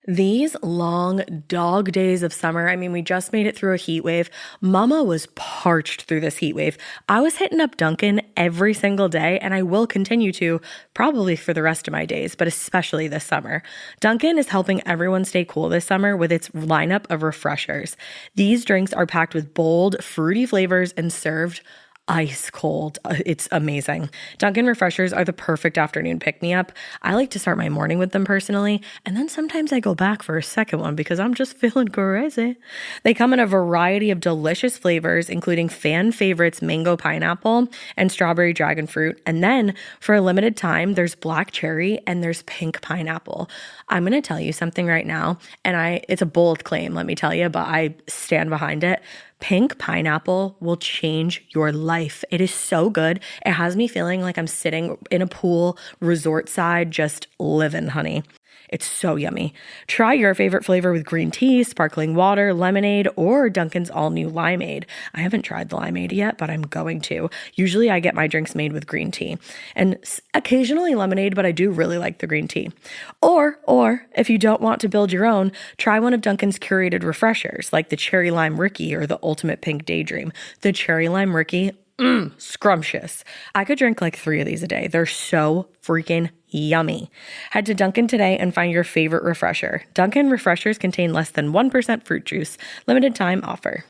These long dog days of summer, I mean, we just made it through a heat wave. Mama was parched through this heat wave. I was hitting up Dunkin' every single day, and I will continue to probably for the rest of my days, but especially this summer. Dunkin' is helping everyone stay cool this summer with its lineup of refreshers. These drinks are packed with bold, fruity flavors and served ice cold. It's amazing. Dunkin' refreshers are the perfect afternoon pick-me-up. I like to start my morning with them personally, and then sometimes I go back for a second one because I'm just feeling crazy. They come in a variety of delicious flavors, including fan favorites mango pineapple and strawberry dragon fruit. And then for a limited time, there's black cherry and there's pink pineapple. I'm going to tell you something right now, and it's a bold claim, let me tell you, but I stand behind it. Pink pineapple will change your life. It is so good. It has me feeling like I'm sitting in a pool, resort side, just living, honey. It's so yummy. Try your favorite flavor with green tea, sparkling water, lemonade, or Dunkin's all-new limeade. I haven't tried the limeade yet, but I'm going to. Usually I get my drinks made with green tea and occasionally lemonade, but I do really like the green tea. Or if you don't want to build your own, try one of Dunkin's curated refreshers like the Cherry Lime Ricky or the Ultimate Pink Daydream. The Cherry Lime Ricky, scrumptious. I could drink like 3 of these a day. They're so freaking yummy. Head to Dunkin' today and find your favorite refresher. Dunkin' refreshers contain less than 1% fruit juice. Limited time offer.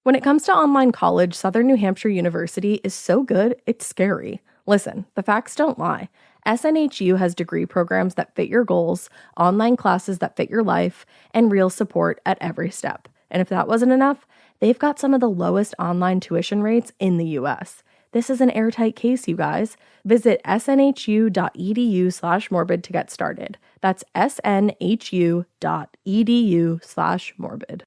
When it comes to online college, Southern New Hampshire University is so good, it's scary. Listen, the facts don't lie. SNHU has degree programs that fit your goals, online classes that fit your life, and real support at every step. And if that wasn't enough, they've got some of the lowest online tuition rates in the U.S. This is an airtight case, you guys. Visit snhu.edu/morbid to get started. That's snhu.edu/morbid.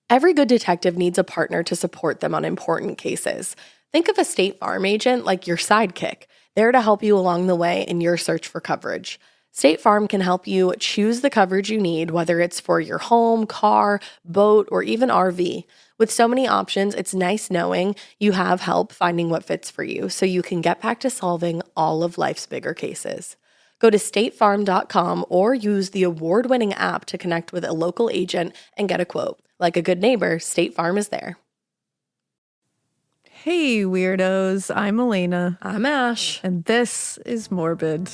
Every good detective needs a partner to support them on important cases. Think of a State Farm agent like your sidekick, there to help you along the way in your search for coverage. State Farm can help you choose the coverage you need, whether it's for your home, car, boat, or even RV. With so many options, it's nice knowing you have help finding what fits for you so you can get back to solving all of life's bigger cases. Go to statefarm.com or use the award-winning app to connect with a local agent and get a quote. Like a good neighbor, State Farm is there. Hey, weirdos. I'm Elena. I'm Ash. And this is Morbid.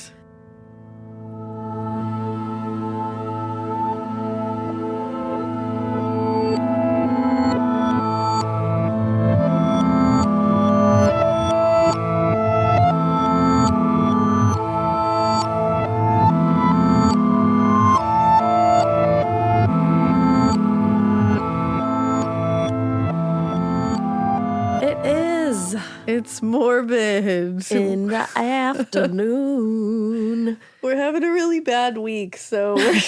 It's morbid. In the afternoon. We're having a really bad week, so we're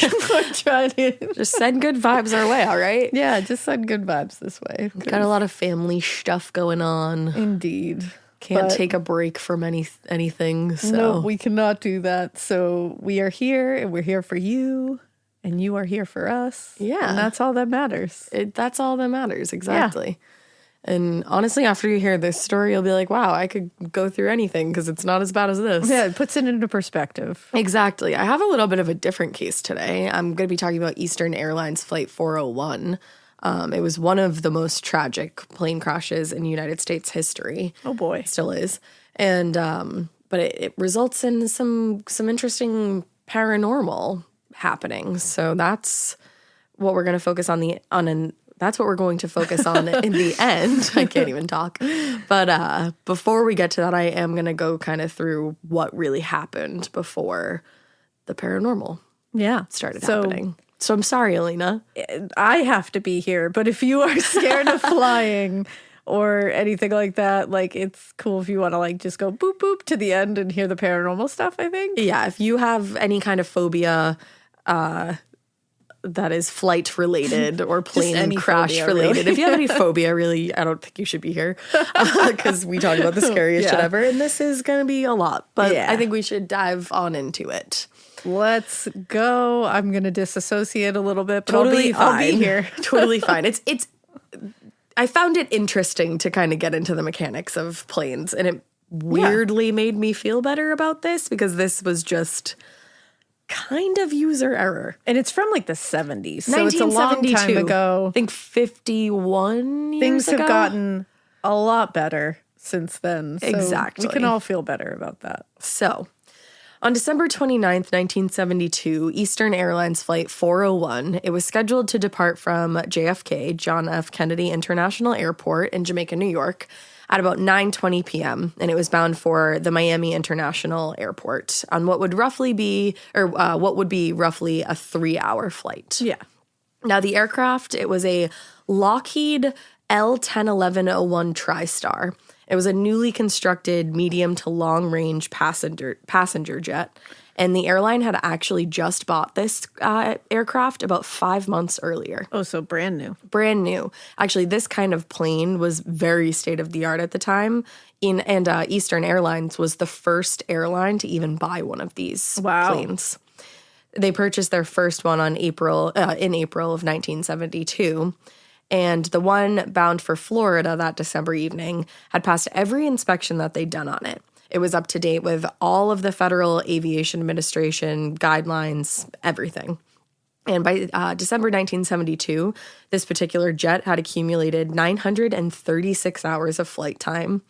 trying to just send good vibes our way, all right? Yeah, just send good vibes this way. Got a lot of family stuff going on. Indeed. Can't take a break from anything. So. No, we cannot do that. So we are here, and we're here for you, and you are here for us. Yeah. And that's all that matters. That's all that matters, exactly. Yeah. And honestly, after you hear this story, you'll be like, wow, I could go through anything because it's not as bad as this. Yeah, it puts it into perspective. Exactly. I have a little bit of a different case today. I'm going to be talking about Eastern Airlines Flight 401. It was one of the most tragic plane crashes in United States history. Oh, boy. It still is. And but it results in some interesting paranormal happenings. So that's what we're going to focus that's what we're going to focus on in the end. I can't even talk. But before we get to that, I am going to go kind of through what really happened before the paranormal started happening. So I'm sorry, Elena. I have to be here. But if you are scared of flying or anything like that, like, it's cool if you want to, like, just go boop, boop to the end and hear the paranormal stuff, I think. Yeah, if you have any kind of phobia, that is flight related or plane crash phobia, related. Really. If you have any phobia, really, I don't think you should be here because we talk about the scariest shit ever. And this is going to be a lot, but I think we should dive on into it. Let's go. I'm going to disassociate a little bit, but totally I'll be here. Totally fine. I found it interesting to kind of get into the mechanics of planes, and it weirdly made me feel better about this because this was just kind of user error. And it's from like the 70s. So it's a long time ago. I think 51 years Things ago. have gotten a lot better since then. So Exactly. we can all feel better about that. So, on December 29th, 1972, Eastern Airlines Flight 401, it was scheduled to depart from JFK, John F. Kennedy International Airport in Jamaica, New York, at about 9:20 p.m., and it was bound for the Miami International Airport on what would be roughly a 3-hour flight. Yeah. Now, the aircraft, it was a Lockheed L-1011-01 TriStar. It was a newly constructed medium to long-range passenger jet, and the airline had actually just bought this aircraft about 5 months earlier. Oh, so brand new. Brand new. Actually, this kind of plane was very state-of-the-art at the time, and Eastern Airlines was the first airline to even buy one of these planes. They purchased their first one in April of 1972. And the one bound for Florida that December evening had passed every inspection that they'd done on it. It was up to date with all of the Federal Aviation Administration guidelines, everything. And by December 1972, this particular jet had accumulated 936 hours of flight time,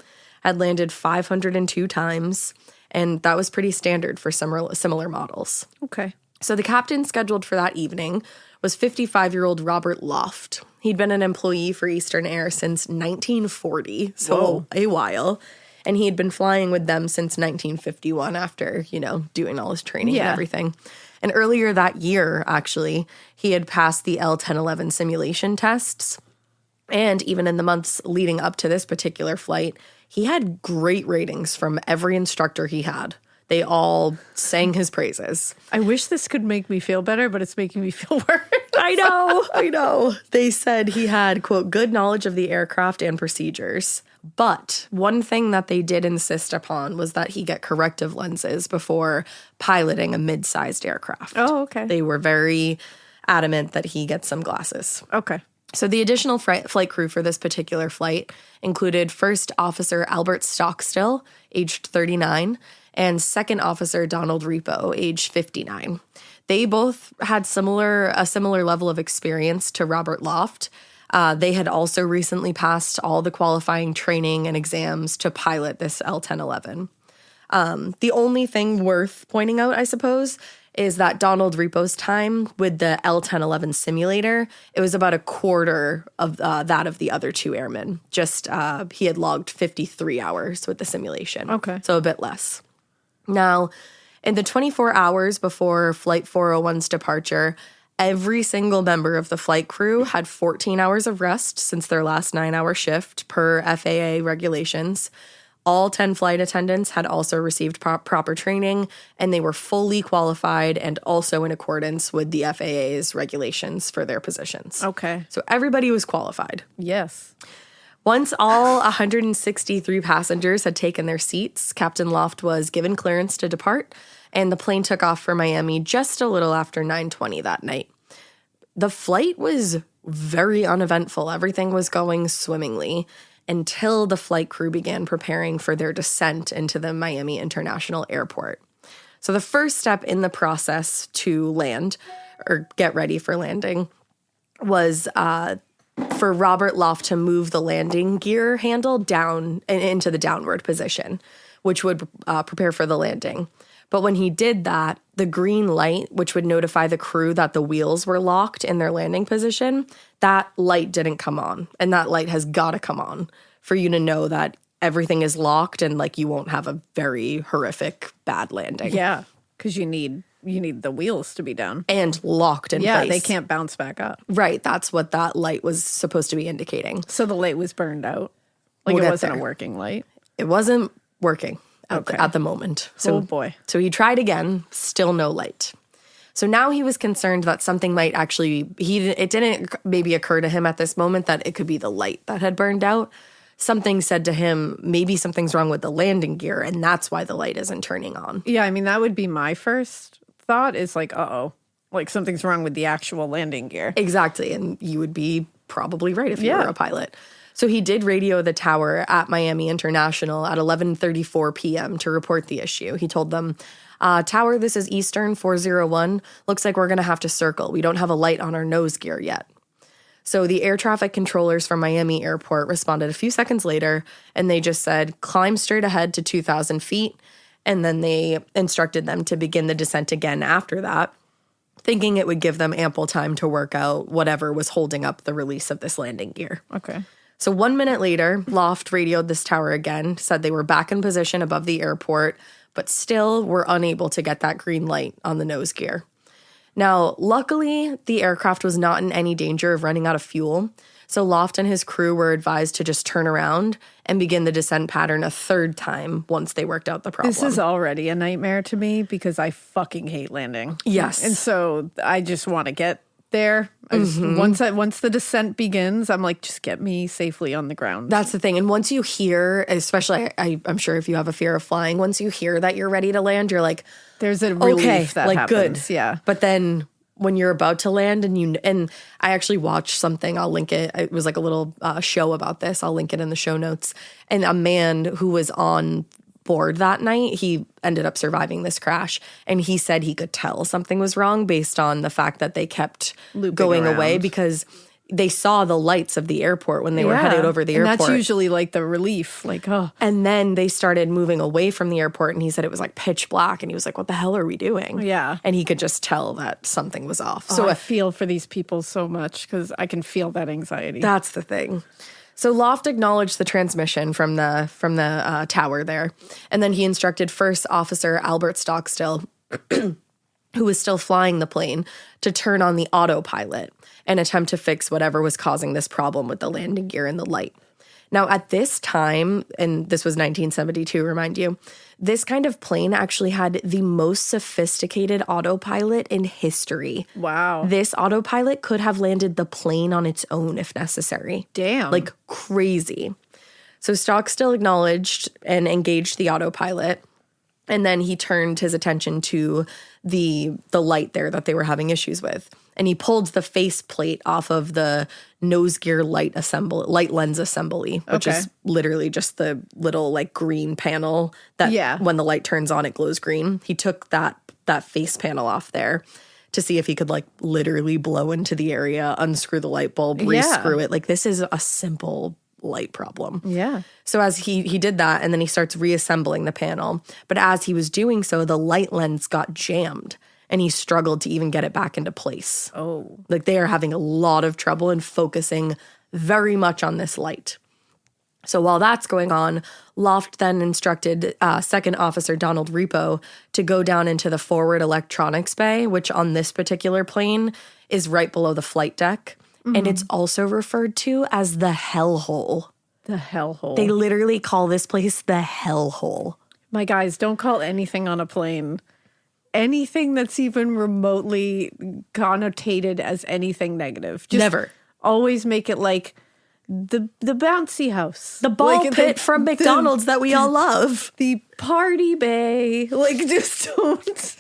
had landed 502 times, and that was pretty standard for similar models. Okay. So the captain scheduled for that evening was 55-year-old Robert Loft. He'd been an employee for Eastern Air since 1940, so a while. And he had been flying with them since 1951 after, doing all his training and everything. And earlier that year, actually, he had passed the L-1011 simulation tests. And even in the months leading up to this particular flight, he had great ratings from every instructor he had. They all sang his praises. I wish this could make me feel better, but it's making me feel worse. I know. They said he had, quote, good knowledge of the aircraft and procedures. But one thing that they did insist upon was that he get corrective lenses before piloting a mid-sized aircraft. Oh, okay. They were very adamant that he get some glasses. Okay. So the additional flight crew for this particular flight included First Officer Albert Stockstill, aged 39, and Second Officer Donald Repo, age 59. They both had a similar level of experience to Robert Loft. They had also recently passed all the qualifying training and exams to pilot this L-1011. The only thing worth pointing out, I suppose, is that Donald Repo's time with the L-1011 simulator, it was about a quarter of that of the other two airmen. He had logged 53 hours with the simulation. Okay. So a bit less. Now, in the 24 hours before Flight 401's departure, every single member of the flight crew had 14 hours of rest since their last 9-hour shift per FAA regulations. All 10 flight attendants had also received proper training, and they were fully qualified and also in accordance with the FAA's regulations for their positions. Okay. So everybody was qualified. Yes. Once all 163 passengers had taken their seats, Captain Loft was given clearance to depart, and the plane took off for Miami just a little after 9:20 that night. The flight was very uneventful. Everything was going swimmingly until the flight crew began preparing for their descent into the Miami International Airport. So the first step in the process to land or get ready for landing was for Robert Loft to move the landing gear handle down and into the downward position, which would prepare for the landing. But when he did that, the green light, which would notify the crew that the wheels were locked in their landing position, that light didn't come on. And that light has got to come on for you to know that everything is locked and you won't have a very horrific bad landing. Yeah, because you need the wheels to be down. And locked in place. Yeah, they can't bounce back up. Right, that's what that light was supposed to be indicating. So the light was burned out? We'll it get wasn't there. a working light? It wasn't working Okay. at the moment. So, oh boy. So he tried again, still no light. So now he was concerned that something might it didn't maybe occur to him at this moment that it could be the light that had burned out. Something said to him, maybe something's wrong with the landing gear, and that's why the light isn't turning on. Yeah, I mean, that would be my first thought is uh-oh, something's wrong with the actual landing gear. Exactly, and you would be probably right if you were a pilot. So he did radio the tower at Miami International at 11:34 p.m. to report the issue. He told them, Tower, this is Eastern 401. Looks like we're going to have to circle. We don't have a light on our nose gear yet. So the air traffic controllers from Miami Airport responded a few seconds later, and they just said, climb straight ahead to 2,000 feet. And then they instructed them to begin the descent again after that, thinking it would give them ample time to work out whatever was holding up the release of this landing gear. Okay. So 1 minute later, Loft radioed this tower again, said they were back in position above the airport, but still were unable to get that green light on the nose gear. Now, luckily, the aircraft was not in any danger of running out of fuel, so Loft and his crew were advised to just turn around and begin the descent pattern a third time once they worked out the problem. This is already a nightmare to me because I fucking hate landing. Yes. And so I just want to get there. Once the descent begins, I'm like, just get me safely on the ground. That's the thing. And once you hear, especially I'm sure if you have a fear of flying, once you hear that you're ready to land, you're like, there's a relief that like happens. good. Yeah. But then when you're about to land and I actually watched something, I'll link it. It was like a little show about this. I'll link it in the show notes. And a man who was on board that night, he ended up surviving this crash. And he said he could tell something was wrong based on the fact that they kept Looping going around. away because they saw the lights of the airport when they were headed over the airport. And that's usually like the relief. Like, oh. And then they started moving away from the airport, and he said it was like pitch black, and he was like, what the hell are we doing? Yeah. And he could just tell that something was off. So I feel for these people so much because I can feel that anxiety. That's the thing. So Loft acknowledged the transmission from the tower there, and then he instructed First Officer Albert Stockstill, who was still flying the plane, to turn on the autopilot and attempt to fix whatever was causing this problem with the landing gear and the light. Now, at this time, and this was 1972, remind you, this kind of plane actually had the most sophisticated autopilot in history. Wow. This autopilot could have landed the plane on its own if necessary. Damn. Like crazy. So Stockstill acknowledged and engaged the autopilot, and then he turned his attention to the light there that they were having issues with. And he pulled the face plate off of the nose gear light lens assembly, which is literally just the little like green panel that when the light turns on, it glows green. He took that face panel off there to see if he could like literally blow into the area, unscrew the light bulb, rescrew it. Like this is a simple light problem. Yeah. So as he did that, and then he starts reassembling the panel. But as he was doing so, the light lens got jammed, and he struggled to even get it back into place. Oh. Like they are having a lot of trouble and focusing very much on this light. So while that's going on, Loft then instructed Second Officer Donald Repo to go down into the forward electronics bay, which on this particular plane is right below the flight deck. Mm-hmm. And it's also referred to as the hellhole. The hellhole. They literally call this place the hellhole. My guys, don't call anything on a plane anything that's even remotely connotated as anything negative. Just never. Always make it like the bouncy house. The ball pit from McDonald's that we all love. The party bay. Like, just don't.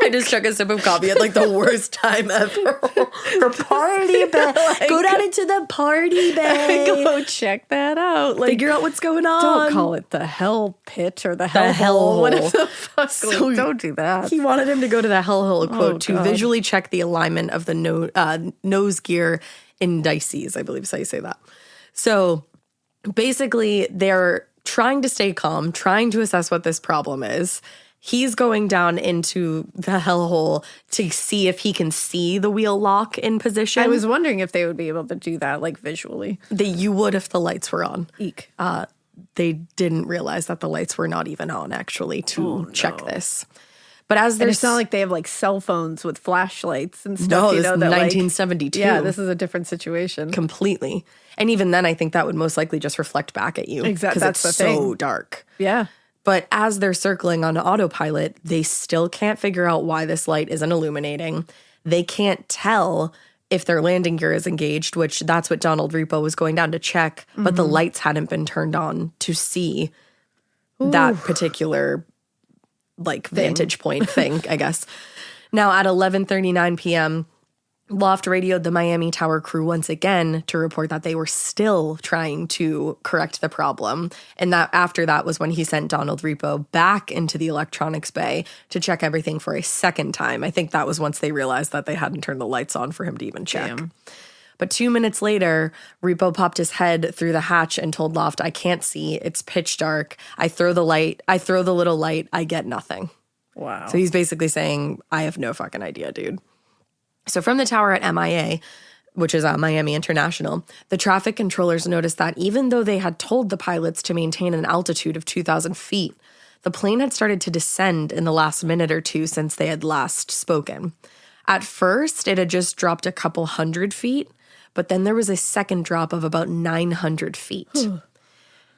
I just took a sip of coffee at like the worst time ever. The party bay. Like, go down into the party bay. Go check that out. Like, figure out what's going on. Don't call it the hell pit or the hell hole. The fuck? So like, don't do that. He wanted him to go to the hellhole quote to visually check the alignment of the nose gear indices. I believe is how you say that. So basically, they're trying to stay calm, trying to assess what this problem is. He's going down into the hellhole to see if he can see the wheel lock in position. I was wondering if they would be able to do that, like, visually. You would if the lights were on. Eek. They didn't realize that the lights were not even on, actually, to check this. But as there's... it's not like they have, like, cell phones with flashlights and stuff. No, you this know, is that, 1972. Like, yeah, this is a different situation. Completely. And even then, I think that would most likely just reflect back at you. Exactly. Because it's so dark. Yeah. But as they're circling on autopilot, they still can't figure out why this light isn't illuminating. They can't tell if their landing gear is engaged, which that's what Donald Repo was going down to check. Mm-hmm. But the lights hadn't been turned on to see that particular, like, vantage point thing, I guess. Now, at 11:39 p.m., Loft radioed the Miami Tower crew once again to report that they were still trying to correct the problem. And that after that was when he sent Donald Repo back into the electronics bay to check everything for a second time. I think that was once they realized that they hadn't turned the lights on for him to even check. Damn. But 2 minutes later, Repo popped his head through the hatch and told Loft, I can't see. It's pitch dark. I throw the little light. I get nothing. Wow. So he's basically saying, I have no fucking idea, dude. So from the tower at MIA, which is Miami International, the traffic controllers noticed that even though they had told the pilots to maintain an altitude of 2,000 feet, the plane had started to descend in the last minute or two since they had last spoken. At first, it had just dropped a couple hundred feet, but then there was a second drop of about 900 feet.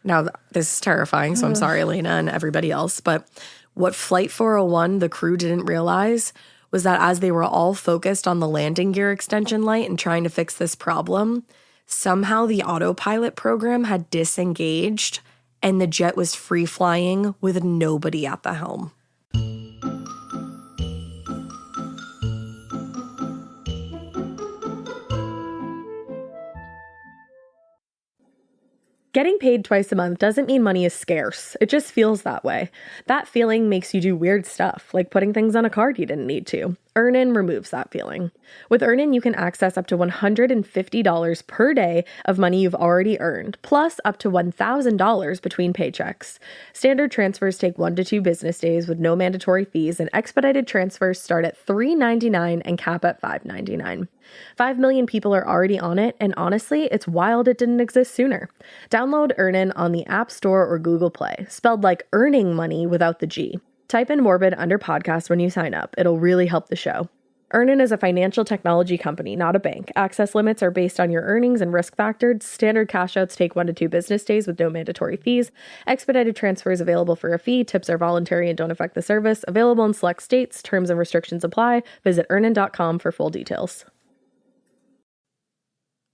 Now, this is terrifying, so I'm sorry, Elena and everybody else, but what Flight 401, the crew didn't realize was that as they were all focused on the landing gear extension light and trying to fix this problem, somehow the autopilot program had disengaged and the jet was free flying with nobody at the helm. Getting paid twice a month doesn't mean money is scarce. It just feels that way. That feeling makes you do weird stuff, like putting things on a card you didn't need to. Earnin removes that feeling. With Earnin, you can access up to $150 per day of money you've already earned, plus up to $1,000 between paychecks. Standard transfers take 1 to 2 business days with no mandatory fees, and expedited transfers start at $3.99 and cap at $5.99. 5 million people are already on it, and honestly, it's wild it didn't exist sooner. Download Earnin on the App Store or Google Play, spelled like earning money without the G. Type in Morbid under podcast when you sign up. It'll really help the show. Earnin is a financial technology company, not a bank. Access limits are based on your earnings and risk factors. Standard cash outs take 1 to 2 business days with no mandatory fees. Expedited transfers available for a fee. Tips are voluntary and don't affect the service. Available in select states. Terms and restrictions apply. Visit earnin.com for full details.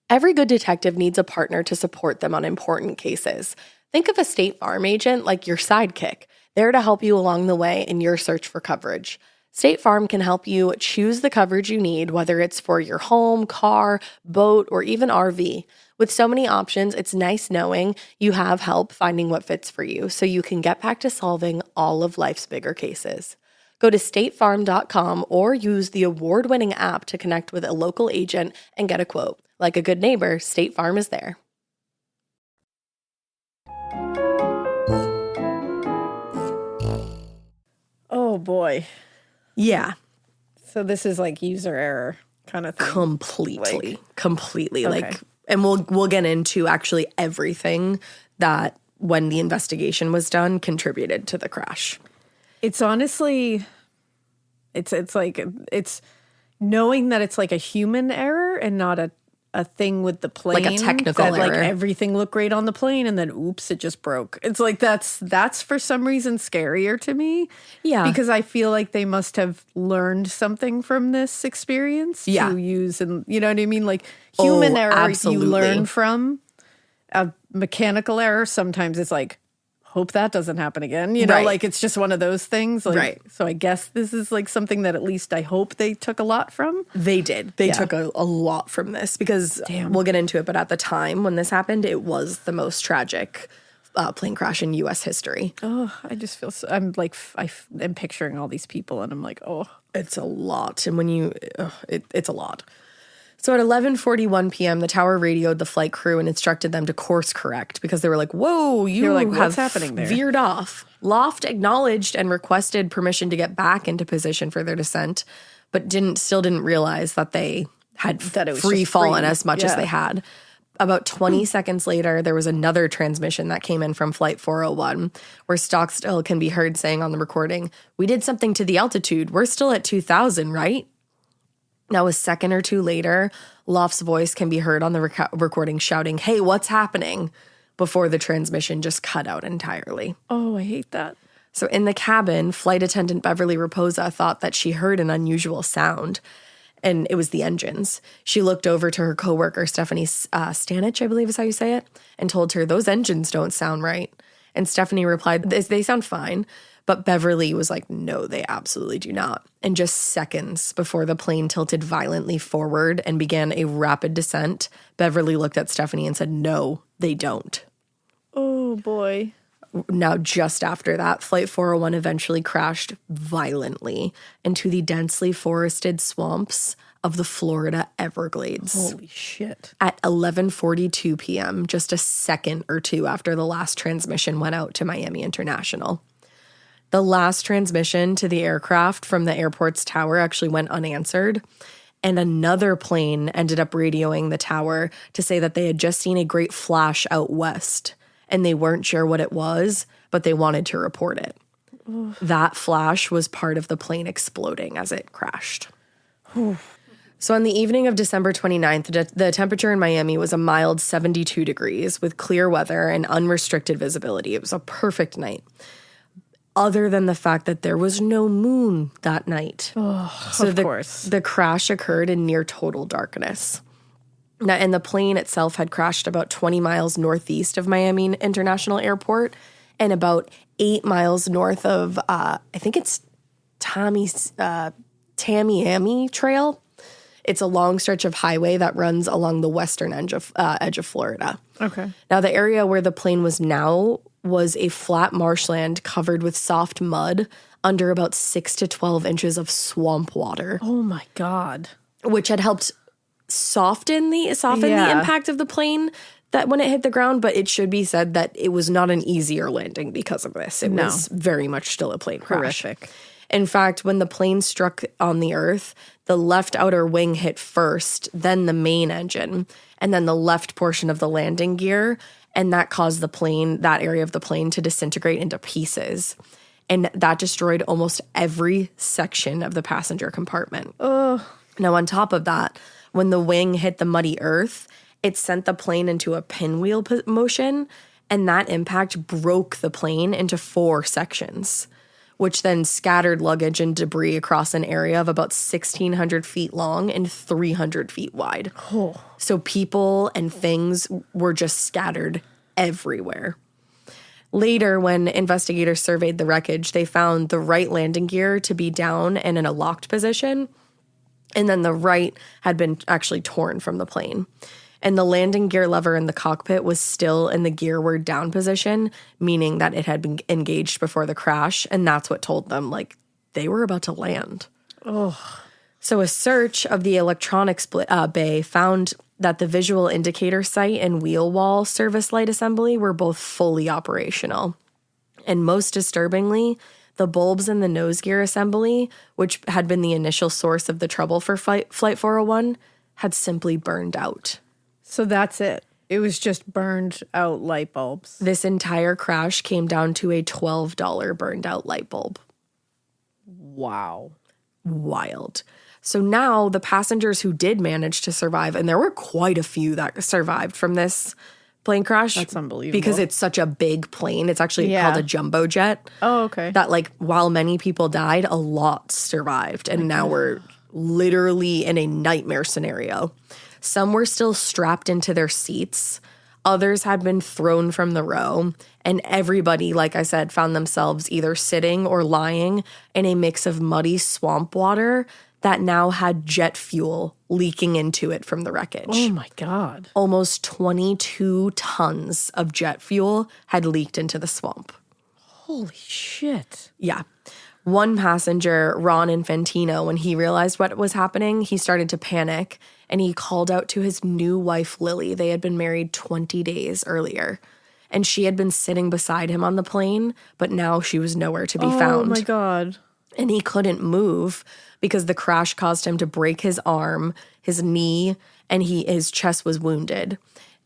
Every good detective needs a partner to support them on important cases. Think of a State Farm agent like your sidekick, there to help you along the way in your search for coverage. State Farm can help you choose the coverage you need, whether it's for your home, car, boat, or even RV. With so many options, it's nice knowing you have help finding what fits for you so you can get back to solving all of life's bigger cases. Go to statefarm.com or use the award-winning app to connect with a local agent and get a quote. Like a good neighbor, State Farm is there. Oh, boy. Yeah. So this is like user error kind of thing. Completely. Okay. Like, and we'll get into actually everything that when the investigation was done contributed to the crash. It's honestly, it's knowing that it's like a human error and not a thing with the plane. Like a technical that, error. Like everything looked great on the plane and then oops, it just broke. It's like that's for some reason scarier to me. Yeah. Because I feel like they must have learned something from this experience to use, and you know what I mean? Like human error absolutely. you learn from. A mechanical error, sometimes it's like, hope that doesn't happen again. You know, Right. like it's just one of those things. Like, Right. So I guess this is like something that at least I hope they took a lot from. They did. They took a lot from this because we'll get into it. But at the time when this happened, it was the most tragic plane crash in U.S. history. Oh, I just feel so, I'm like, I'm picturing all these people and I'm like, oh. It's a lot. And when it's a lot. So at 11:41 p.m., the tower radioed the flight crew and instructed them to course correct because they were like, whoa, you like, have what's happening there? veered off. Loft acknowledged and requested permission to get back into position for their descent, but still didn't realize that they had it was free just fallen free. as much as they had. About 20 seconds later, there was another transmission that came in from Flight 401, where Stockstill can be heard saying on the recording, "We did something to the altitude. We're still at 2,000, right?" Now, a second or two later, Loft's voice can be heard on the recording shouting, "Hey, what's happening?" before the transmission just cut out entirely. Oh, I hate that. So in the cabin, flight attendant Beverly Raposa thought that she heard an unusual sound, and it was the engines. She looked over to her coworker, Stephanie Stanich, I believe is how you say it, and told her, "Those engines don't sound right." And Stephanie replied, "They sound fine." But Beverly was like, no, they absolutely do not. And just seconds before the plane tilted violently forward and began a rapid descent, Beverly looked at Stephanie and said, no, they don't. Oh, boy. Now, just after that, Flight 401 eventually crashed violently into the densely forested swamps of the Florida Everglades. Holy shit. At 11:42 p.m., just a second or two after the last transmission went out to Miami International. The last transmission to the aircraft from the airport's tower actually went unanswered, and another plane ended up radioing the tower to say that they had just seen a great flash out west, and they weren't sure what it was, but they wanted to report it. Oof. That flash was part of the plane exploding as it crashed. Oof. So on the evening of December 29th, the temperature in Miami was a mild 72 degrees with clear weather and unrestricted visibility. It was a perfect night, other than the fact that there was no moon that night. Oh, so of course. The crash occurred in near total darkness. Now, and the plane itself had crashed about 20 miles northeast of Miami International Airport and about 8 miles north of, I think it's Tamiami Trail. It's a long stretch of highway that runs along the western edge of Florida. Okay. Now, the area where the plane was now was a flat marshland covered with soft mud under about 6 to 12 inches of swamp water. Oh, my God. Which had helped soften the impact of the plane that when it hit the ground, but it should be said that it was not an easier landing because of this. It was very much still a plane crash. Horrific. In fact, when the plane struck on the earth, the left outer wing hit first, then the main engine, and then the left portion of the landing gear, and that caused that area of the plane to disintegrate into pieces. And that destroyed almost every section of the passenger compartment. Ugh. Now, on top of that, when the wing hit the muddy earth, it sent the plane into a pinwheel motion, and that impact broke the plane into 4 sections, which then scattered luggage and debris across an area of about 1,600 feet long and 300 feet wide. Oh. So people and things were just scattered everywhere. Later, when investigators surveyed the wreckage, they found the right landing gear to be down and in a locked position, and then the right had been actually torn from the plane. And the landing gear lever in the cockpit was still in the gearward down position, meaning that it had been engaged before the crash, and that's what told them, like, they were about to land. Oh. So a search of the electronics bay found that the visual indicator sight and wheel wall service light assembly were both fully operational. And most disturbingly, the bulbs in the nose gear assembly, which had been the initial source of the trouble for Flight 401, had simply burned out. So that's it. It was just burned out light bulbs. This entire crash came down to a $12 burned out light bulb. Wow. Wild. So now the passengers who did manage to survive, and there were quite a few that survived from this plane crash. That's unbelievable. Because it's such a big plane. It's actually called a jumbo jet. Oh, okay. That, like, while many people died, a lot survived. And now we're literally in a nightmare scenario. Some were still strapped into their seats. Others had been thrown from the row. And everybody, like I said, found themselves either sitting or lying in a mix of muddy swamp water that now had jet fuel leaking into it from the wreckage. Oh, my God. Almost 22 tons of jet fuel had leaked into the swamp. Holy shit. Yeah. One passenger, Ron Infantino, when he realized what was happening, he started to panic, and he called out to his new wife, Lily. They had been married 20 days earlier, and she had been sitting beside him on the plane, but now she was nowhere to be found. Oh, my God. And he couldn't move because the crash caused him to break his arm, his knee, and his chest was wounded.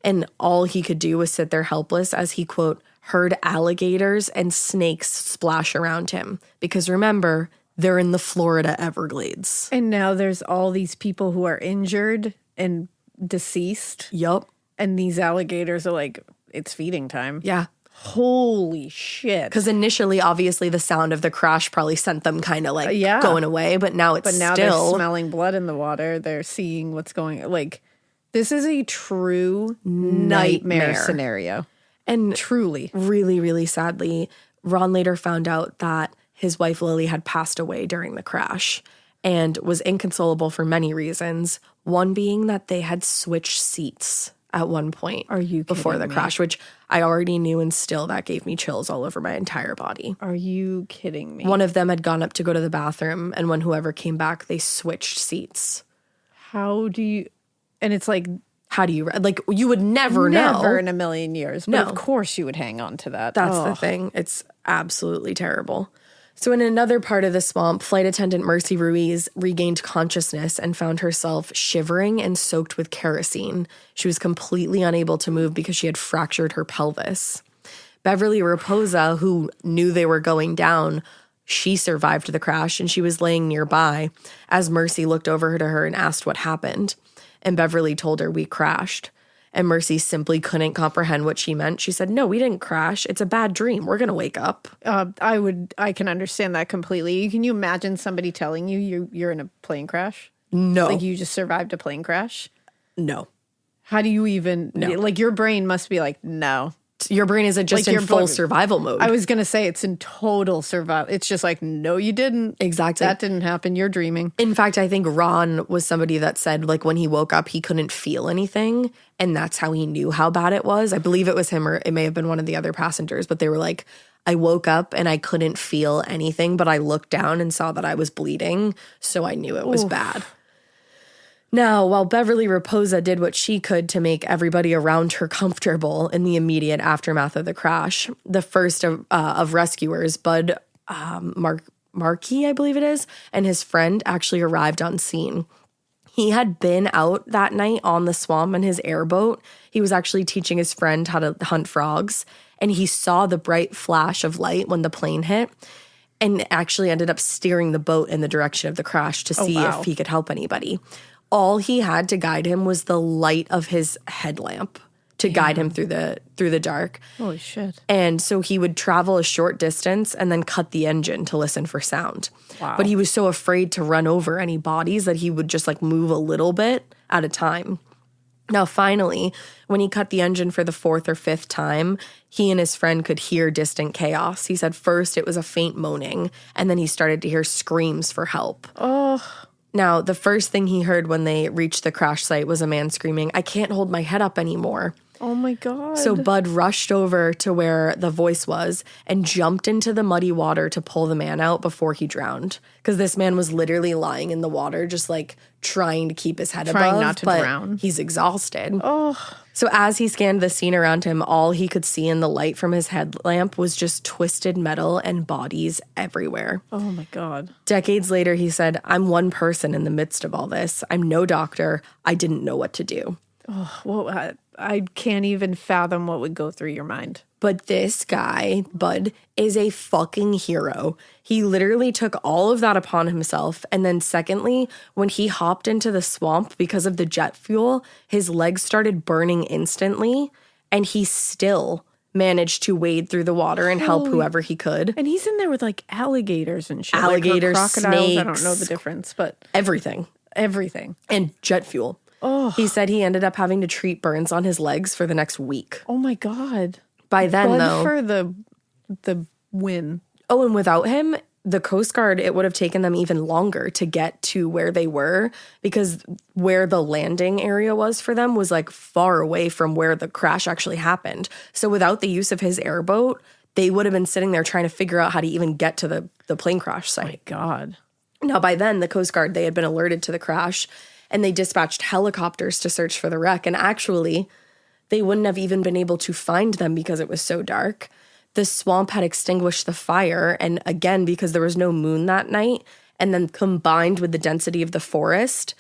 And all he could do was sit there helpless as he, quote, heard alligators and snakes splash around him. Because remember, they're in the Florida Everglades. And now there's all these people who are injured and deceased. Yup. And these alligators are like, it's feeding time. Yeah. Holy shit. Because initially, obviously, the sound of the crash probably sent them kind of like Yeah. going away. But now it's But now still... they're smelling blood in the water. They're seeing what's going on. Like, this is a true nightmare scenario. And truly. really, really sadly, Ron later found out that his wife Lily had passed away during the crash and was inconsolable for many reasons, one being that they had switched seats at one point. Are you before the kidding me? crash, which I already knew, and still that gave me chills all over my entire body. Are you kidding me? One of them had gone up to go to the bathroom, and when whoever came back, they switched seats. How do you... And it's like... How do you... Like, you would never know. Never in a million years. But No. of course you would hang on to that. That's the thing. It's absolutely terrible. So in another part of the swamp, flight attendant Mercy Ruiz regained consciousness and found herself shivering and soaked with kerosene. She was completely unable to move because she had fractured her pelvis. Beverly Raposa, who knew they were going down, she survived the crash and she was laying nearby as Mercy looked over to her and asked what happened. And Beverly told her, "We crashed." And Mercy simply couldn't comprehend what she meant. She said, "No, we didn't crash. It's a bad dream. We're going to wake up." I can understand that completely. Can you imagine somebody telling you you're in a plane crash? No. Like you just survived a plane crash? No. How do you even... No. Like your brain must be like, no. Your brain isn't just Like in your full brain- survival mode. I was going to say it's in total survival. It's just like, no, you didn't. Exactly. That didn't happen. You're dreaming. In fact, I think Ron was somebody that said, like, when he woke up, he couldn't feel anything. And that's how he knew how bad it was. I believe it was him, or it may have been one of the other passengers. But they were like, I woke up and I couldn't feel anything, but I looked down and saw that I was bleeding. So I knew it was bad. Now, while Beverly Raposa did what she could to make everybody around her comfortable in the immediate aftermath of the crash, the first of rescuers, Bud Markey, I believe it is, and his friend actually arrived on scene. He had been out that night on the swamp in his airboat. He was actually teaching his friend how to hunt frogs, and he saw the bright flash of light when the plane hit and actually ended up steering the boat in the direction of the crash to see wow. if he could help anybody. All he had to guide him was the light of his headlamp to guide him through the dark. Holy shit. And so he would travel a short distance and then cut the engine to listen for sound. Wow. But he was so afraid to run over any bodies that he would just like move a little bit at a time. Now, finally, when he cut the engine for the fourth or fifth time, he and his friend could hear distant chaos. He said first it was a faint moaning, and then he started to hear screams for help. Oh. Now, the first thing he heard when they reached the crash site was a man screaming, "I can't hold my head up anymore." Oh my God. So Bud rushed over to where the voice was and jumped into the muddy water to pull the man out before he drowned. Because this man was literally lying in the water, just like trying to keep his head Trying above. not to but drown. He's exhausted. Oh. So as he scanned the scene around him, all he could see in the light from his headlamp was just twisted metal and bodies everywhere. Oh my God. Decades later, he said, "I'm one person in the midst of all this. I'm no doctor. I didn't know what to do." Well, I can't even fathom what would go through your mind. But this guy, Bud, is a fucking hero. He literally took all of that upon himself. And then secondly, when he hopped into the swamp because of the jet fuel, his legs started burning instantly. And he still managed to wade through the water and help whoever he could. And he's in there with like alligators and shit. Alligators, like, or crocodiles. I don't snakes. know the difference, but Everything. everything. And jet fuel. Oh. He said he ended up having to treat burns on his legs for the next week. Oh my God. By then, Bud though... for the win. Oh, and without him, the Coast Guard, it would have taken them even longer to get to where they were, because where the landing area was for them was like far away from where the crash actually happened. So without the use of his airboat, they would have been sitting there trying to figure out how to even get to the plane crash site. My God. Now, by then, the Coast Guard, they had been alerted to the crash, and they dispatched helicopters to search for the wreck. And actually, they wouldn't have even been able to find them because it was so dark. The swamp had extinguished the fire, and again, because there was no moon that night, and then combined with the density of the forest,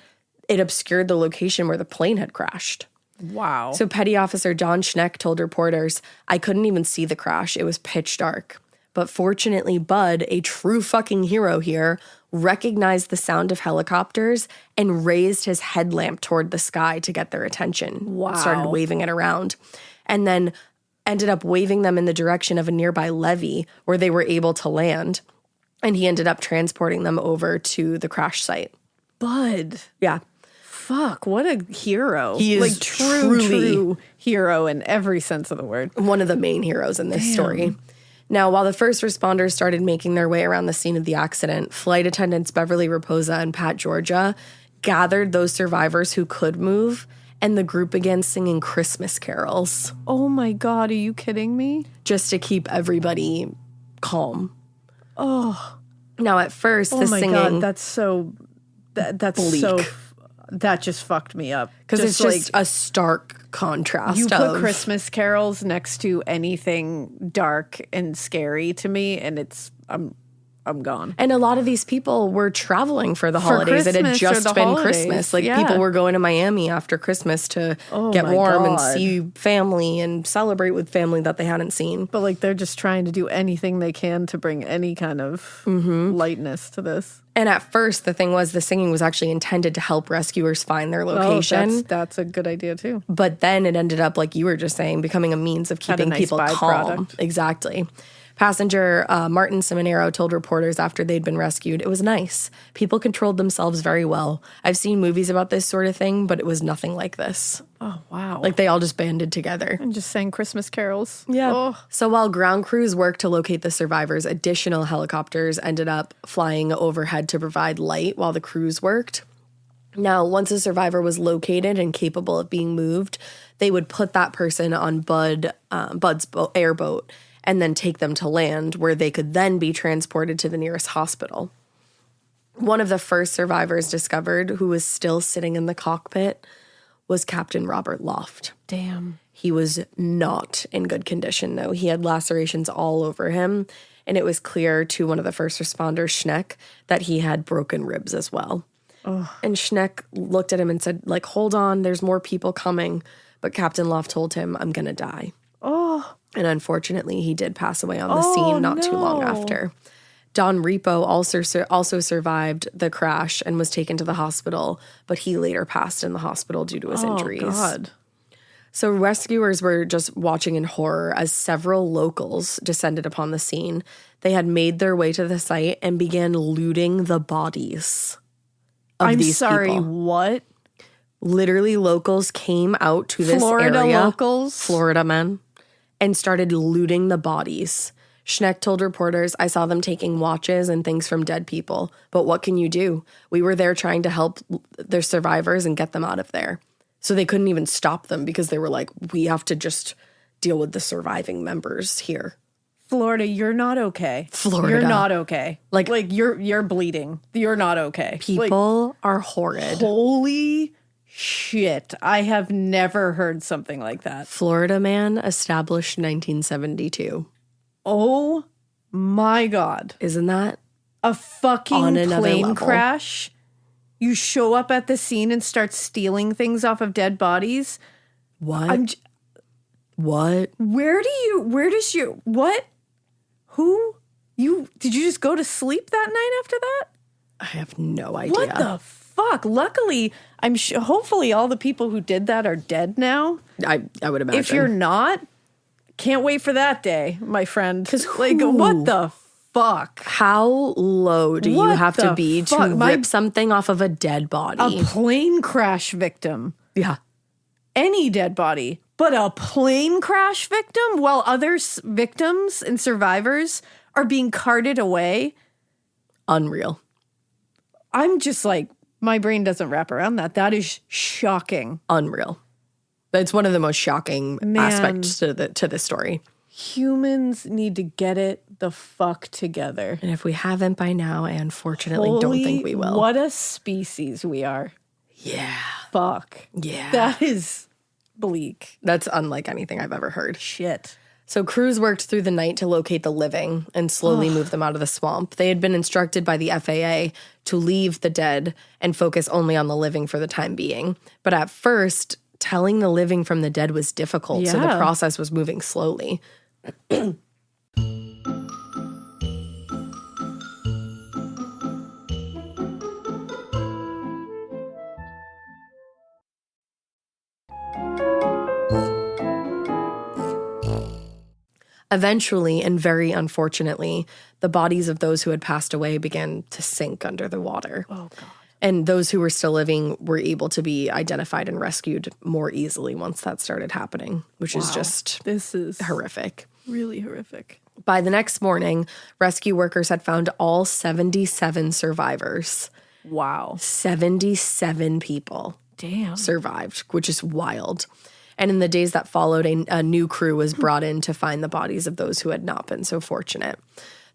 it obscured the location where the plane had crashed. Wow. So Petty Officer John Schneck told reporters, "I couldn't even see the crash. It was pitch dark. But fortunately, Bud, a true fucking hero here, recognized the sound of helicopters and raised his headlamp toward the sky to get their attention." Wow. Started waving it around. And then ended up waving them in the direction of a nearby levee where they were able to land. And he ended up transporting them over to the crash site. Bud. Yeah. Fuck, what a hero. He is like truly true hero in every sense of the word. One of the main heroes in this story. Now, while the first responders started making their way around the scene of the accident, flight attendants Beverly Raposa and Pat Georgia gathered those survivors who could move, and the group began singing Christmas carols. Oh my God, are you kidding me? Just to keep everybody calm. Oh. Now, at first, the singing... God, that's so... That's bleak. so... That just fucked me up. Because it's just a stark contrast. You put Christmas carols next to anything dark and scary to me, and I'm gone. And a lot of these people were traveling for the holidays. It had just been Christmas. Like, people were going to Miami after Christmas to get warm and see family and celebrate with family that they hadn't seen. But, like, they're just trying to do anything they can to bring any kind of lightness to this. And at first, the thing was, the singing was actually intended to help rescuers find their location. Oh, that's a good idea, too. But then it ended up, like you were just saying, becoming a means of keeping people calm. Exactly. Passenger Martin Seminaro told reporters after they'd been rescued, it was nice. People controlled themselves very well. I've seen movies about this sort of thing, but it was nothing like this. Oh, wow. Like, they all just banded together. And just sang Christmas carols. Yeah. Oh. So while ground crews worked to locate the survivors, additional helicopters ended up flying overhead to provide light while the crews worked. Now, once a survivor was located and capable of being moved, they would put that person on Bud's airboat and then take them to land, where they could then be transported to the nearest hospital. One of the first survivors discovered, who was still sitting in the cockpit, was Captain Robert Loft. Damn. He was not in good condition, though. He had lacerations all over him, and it was clear to one of the first responders, Schneck, that he had broken ribs as well. Ugh. And Schneck looked at him and said, like, hold on, there's more people coming. But Captain Loft told him, I'm going to die. Oh. And unfortunately, he did pass away on the scene not too long after. Don Repo also survived the crash and was taken to the hospital, but he later passed in the hospital due to his injuries. Oh, God. So rescuers were just watching in horror as several locals descended upon the scene. They had made their way to the site and began looting the bodies of these people. What? Literally, locals came out to this Florida area. locals? Florida men. And started looting the bodies. Schneck told reporters, I saw them taking watches and things from dead people. But what can you do? We were there trying to help their survivors and get them out of there. So they couldn't even stop them because they were like, we have to just deal with the surviving members here. Florida, you're not okay. Florida. You're not okay. Like you're bleeding. You're not okay. People are horrid. Holy shit. I have never heard something like that. Florida man established 1972. Oh my God. Isn't that a fucking on another plane level? Crash? You show up at the scene and start stealing things off of dead bodies? What? What? What? Who? Did you just go to sleep that night after that? I have no idea. What the fuck? Luckily, hopefully all the people who did that are dead now. I would imagine. If you're not, can't wait for that day, my friend. Because what the fuck? How low do you have to be to rip something off of a dead body? A plane crash victim. Yeah. Any dead body. But a plane crash victim while other victims and survivors are being carted away? Unreal. I'm just like, my brain doesn't wrap around that. That is shocking. Unreal. That's one of the most shocking aspects to this story. Humans need to get it the fuck together. And if we haven't by now, I unfortunately don't think we will. What a species we are. Yeah. Fuck. Yeah. That is bleak. That's unlike anything I've ever heard. Shit. So crews worked through the night to locate the living and slowly move them out of the swamp. They had been instructed by the FAA to leave the dead and focus only on the living for the time being. But at first, telling the living from the dead was difficult, so the process was moving slowly. Eventually, and very unfortunately, the bodies of those who had passed away began to sink under the water. Oh, God. And those who were still living were able to be identified and rescued more easily once that started happening, which is just this is horrific. Really horrific. By the next morning, rescue workers had found all 77 survivors. Wow. 77 people. Damn. Survived, which is wild. And in the days that followed, a new crew was brought in to find the bodies of those who had not been so fortunate.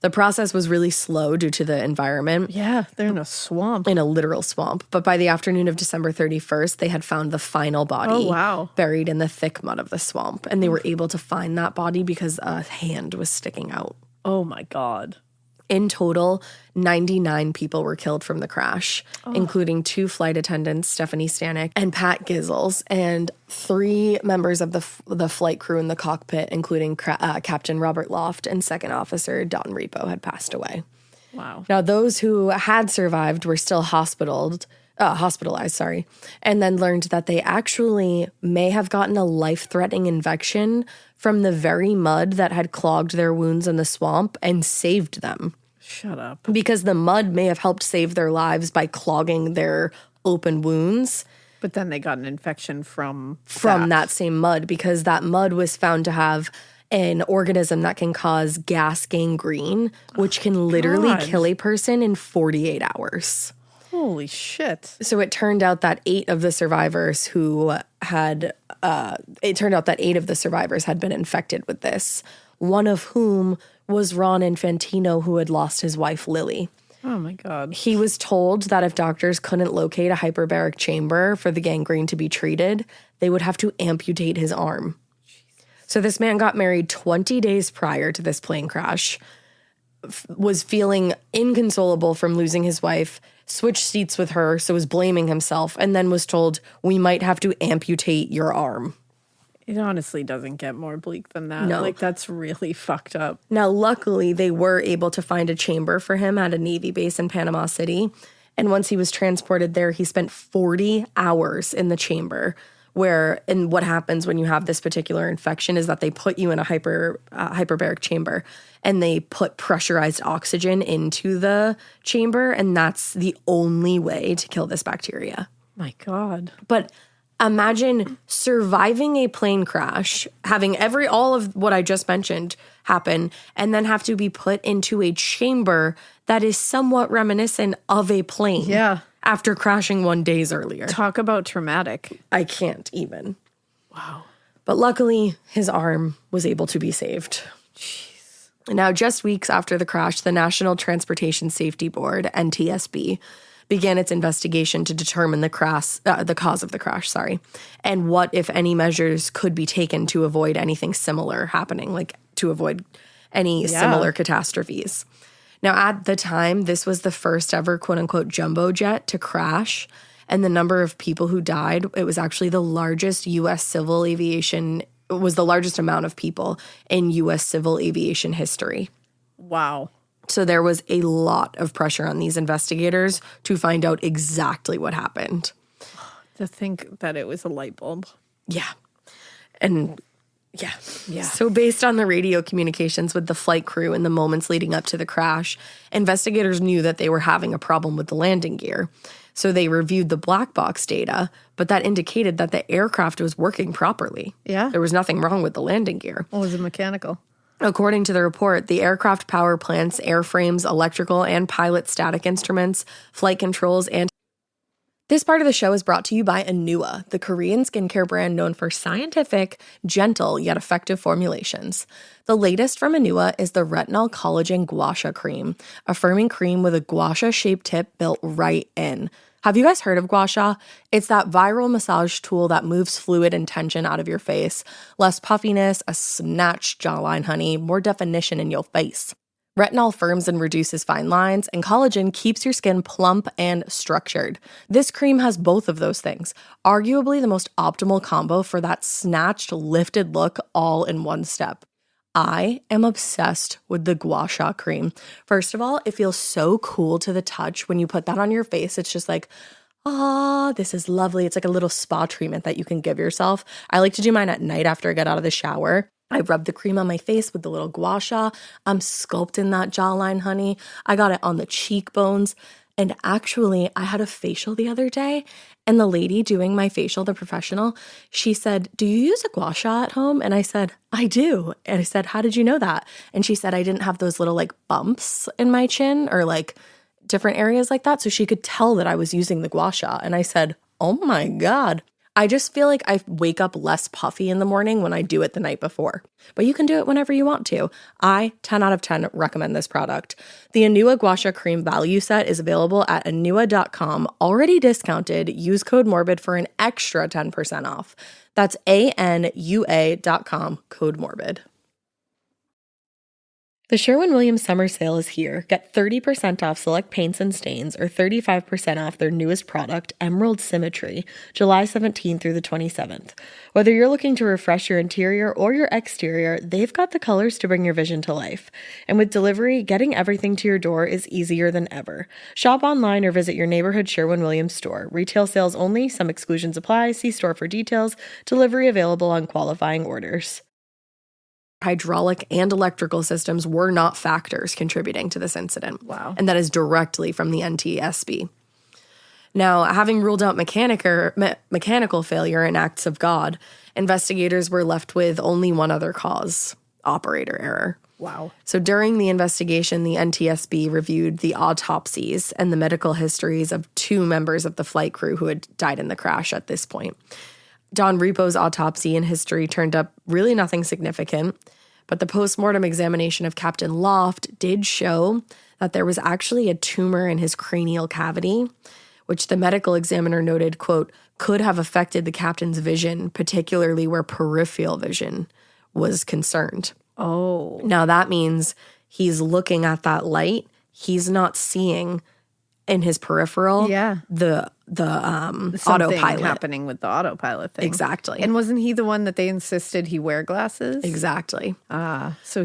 The process was really slow due to the environment. Yeah, they're in a swamp. In a literal swamp. But by the afternoon of December 31st, they had found the final body. Oh, wow. Buried in the thick mud of the swamp. And they were able to find that body because a hand was sticking out. Oh, my God. In total, 99 people were killed from the crash, including 2 flight attendants, Stephanie Stanek and Pat Gizzles, and 3 members of the flight crew in the cockpit, including Captain Robert Loft and Second Officer Don Repo, had passed away. Wow. Now, those who had survived were still hospitalized, and then learned that they actually may have gotten a life-threatening infection from the very mud that had clogged their wounds in the swamp and saved them. Shut up. Because the mud may have helped save their lives by clogging their open wounds. But then they got an infection from that same mud, because that mud was found to have an organism that can cause gas gangrene, which can literally kill a person in 48 hours. Holy shit. So it turned out that 8 of the survivors had been infected with this, one of whom was Ron Infantino, who had lost his wife, Lily. Oh, my God. He was told that if doctors couldn't locate a hyperbaric chamber for the gangrene to be treated, they would have to amputate his arm. So this man got married 20 days prior to this plane crash, was feeling inconsolable from losing his wife, switched seats with her, so was blaming himself, and then was told, we might have to amputate your arm. It honestly doesn't get more bleak than that. No. Like, that's really fucked up. Now, luckily, they were able to find a chamber for him at a Navy base in Panama City. And once he was transported there, he spent 40 hours in the chamber, and what happens when you have this particular infection is that they put you in a hyperbaric chamber, and they put pressurized oxygen into the chamber, and that's the only way to kill this bacteria. My God. But imagine surviving a plane crash, having all of what I just mentioned happen, and then have to be put into a chamber that is somewhat reminiscent of a plane. Yeah. After crashing 1 days earlier. Talk about traumatic. I can't even. Wow. But luckily, his arm was able to be saved. Jeez. Now, just weeks after the crash, the National Transportation Safety Board, NTSB, began its investigation to determine the cause of the crash, and what, if any, measures could be taken to avoid anything similar happening, like to avoid any similar catastrophes. Now, at the time, this was the first ever quote-unquote jumbo jet to crash, and the number of people who died, it was actually the largest U.S. civil aviation, it was the largest amount of people in U.S. civil aviation history. Wow. So there was a lot of pressure on these investigators to find out exactly what happened. To think that it was a light bulb. Yeah. And yeah. So based on the radio communications with the flight crew in the moments leading up to the crash, investigators knew that they were having a problem with the landing gear. So they reviewed the black box data, but that indicated that the aircraft was working properly. Yeah. There was nothing wrong with the landing gear. Or was it mechanical? According to the report, the aircraft power plants, airframes, electrical and pilot static instruments, flight controls, and this part of the show is brought to you by Anua, the Korean skincare brand known for scientific, gentle, yet effective formulations. The latest from Anua is the Retinol Collagen Gua Sha Cream, a firming cream with a gua sha-shaped tip built right in. Have you guys heard of gua sha? It's that viral massage tool that moves fluid and tension out of your face. Less puffiness, a snatched jawline, honey, more definition in your face. Retinol firms and reduces fine lines, and collagen keeps your skin plump and structured. This cream has both of those things, arguably the most optimal combo for that snatched, lifted look all in one step. I am obsessed with the Gua Sha cream. First of all, it feels so cool to the touch. When you put that on your face, it's just like, this is lovely. It's like a little spa treatment that you can give yourself. I like to do mine at night after I get out of the shower. I rub the cream on my face with the little gua sha. I'm sculpting that jawline, honey. I got it on the cheekbones. And actually, I had a facial the other day, and the lady doing my facial, the professional, she said, "Do you use a gua sha at home?" And I said, "I do." And I said, "How did you know that?" And she said, "I didn't have those little like bumps in my chin or like different areas like that." So she could tell that I was using the gua sha. And I said, "Oh my God." I just feel like I wake up less puffy in the morning when I do it the night before. But you can do it whenever you want to. I, 10 out of 10, recommend this product. The Anua Gua Sha Cream Value Set is available at anua.com, already discounted. Use code MORBID for an extra 10% off. That's ANUA.com, code MORBID. The Sherwin-Williams summer sale is here. Get 30% off select paints and stains or 35% off their newest product, Emerald Symmetry, July 17th through the 27th. Whether you're looking to refresh your interior or your exterior, they've got the colors to bring your vision to life. And with delivery, getting everything to your door is easier than ever. Shop online or visit your neighborhood Sherwin-Williams store. Retail sales only. Some exclusions apply. See store for details. Delivery available on qualifying orders. Hydraulic and electrical systems were not factors contributing to this incident. Wow. And that is directly from the NTSB. Now, having ruled out mechanical failure and acts of God, investigators were left with only one other cause: operator error. Wow. So during the investigation, the NTSB reviewed the autopsies and the medical histories of 2 members of the flight crew who had died in the crash at this point. Don Repo's autopsy and history turned up really nothing significant, but the postmortem examination of Captain Loft did show that there was actually a tumor in his cranial cavity, which the medical examiner noted, quote, could have affected the captain's vision, particularly where peripheral vision was concerned. Oh. Now that means he's looking at that light. He's not seeing in his peripheral the autopilot happening with the autopilot thing. Exactly. And wasn't he the one that they insisted he wear glasses? Exactly. So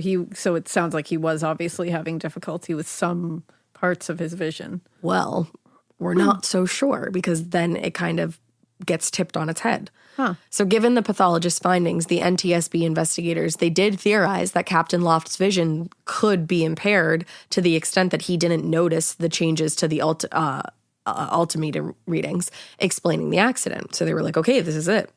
it sounds like he was obviously having difficulty with some parts of his vision. Well, we're not so sure, because then it kind of gets tipped on its head. So given the pathologist's findings, the NTSB investigators, they did theorize that Captain Loft's vision could be impaired to the extent that he didn't notice the changes to the altimeter readings explaining the accident. So they were like, okay, this is it.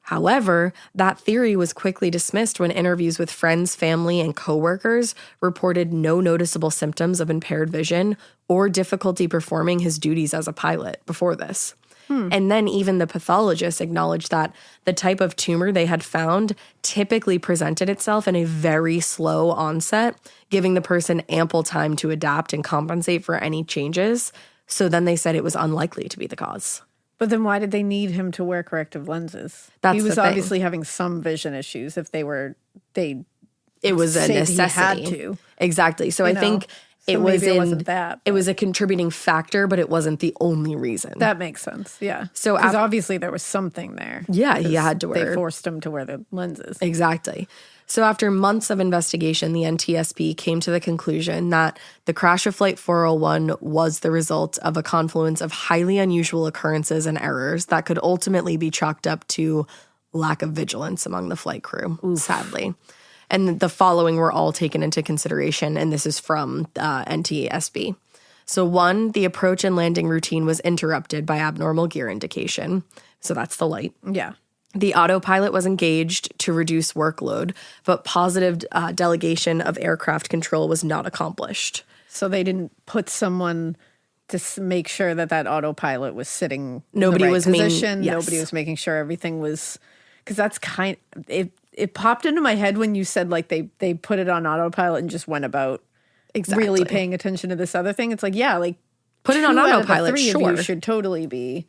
However, that theory was quickly dismissed when interviews with friends, family, and coworkers reported no noticeable symptoms of impaired vision or difficulty performing his duties as a pilot before this. And then even the pathologist acknowledged that the type of tumor they had found typically presented itself in a very slow onset, giving the person ample time to adapt and compensate for any changes. So then they said it was unlikely to be the cause. But then why did they need him to wear corrective lenses? That's he was the thing. obviously having some vision issues if it was a necessity. He had to. Exactly. So I think it wasn't that. It was a contributing factor, but it wasn't the only reason. That makes sense. Yeah. So because obviously there was something there. Yeah, he had to wear. They forced him to wear the lenses. Exactly. So after months of investigation, the NTSB came to the conclusion that the crash of Flight 401 was the result of a confluence of highly unusual occurrences and errors that could ultimately be chalked up to lack of vigilance among the flight crew, sadly. And the following were all taken into consideration, and this is from NTSB. So 1, the approach and landing routine was interrupted by abnormal gear indication. So that's the light. Yeah. The autopilot was engaged to reduce workload, but positive delegation of aircraft control was not accomplished. So they didn't put someone to make sure that autopilot was sitting Nobody in the right was position. yes. Nobody was making sure everything was, because that's it popped into my head when you said like they put it on autopilot and just went about really paying attention to this other thing. It's like, yeah, like put it on autopilot. Three sure, of you should totally be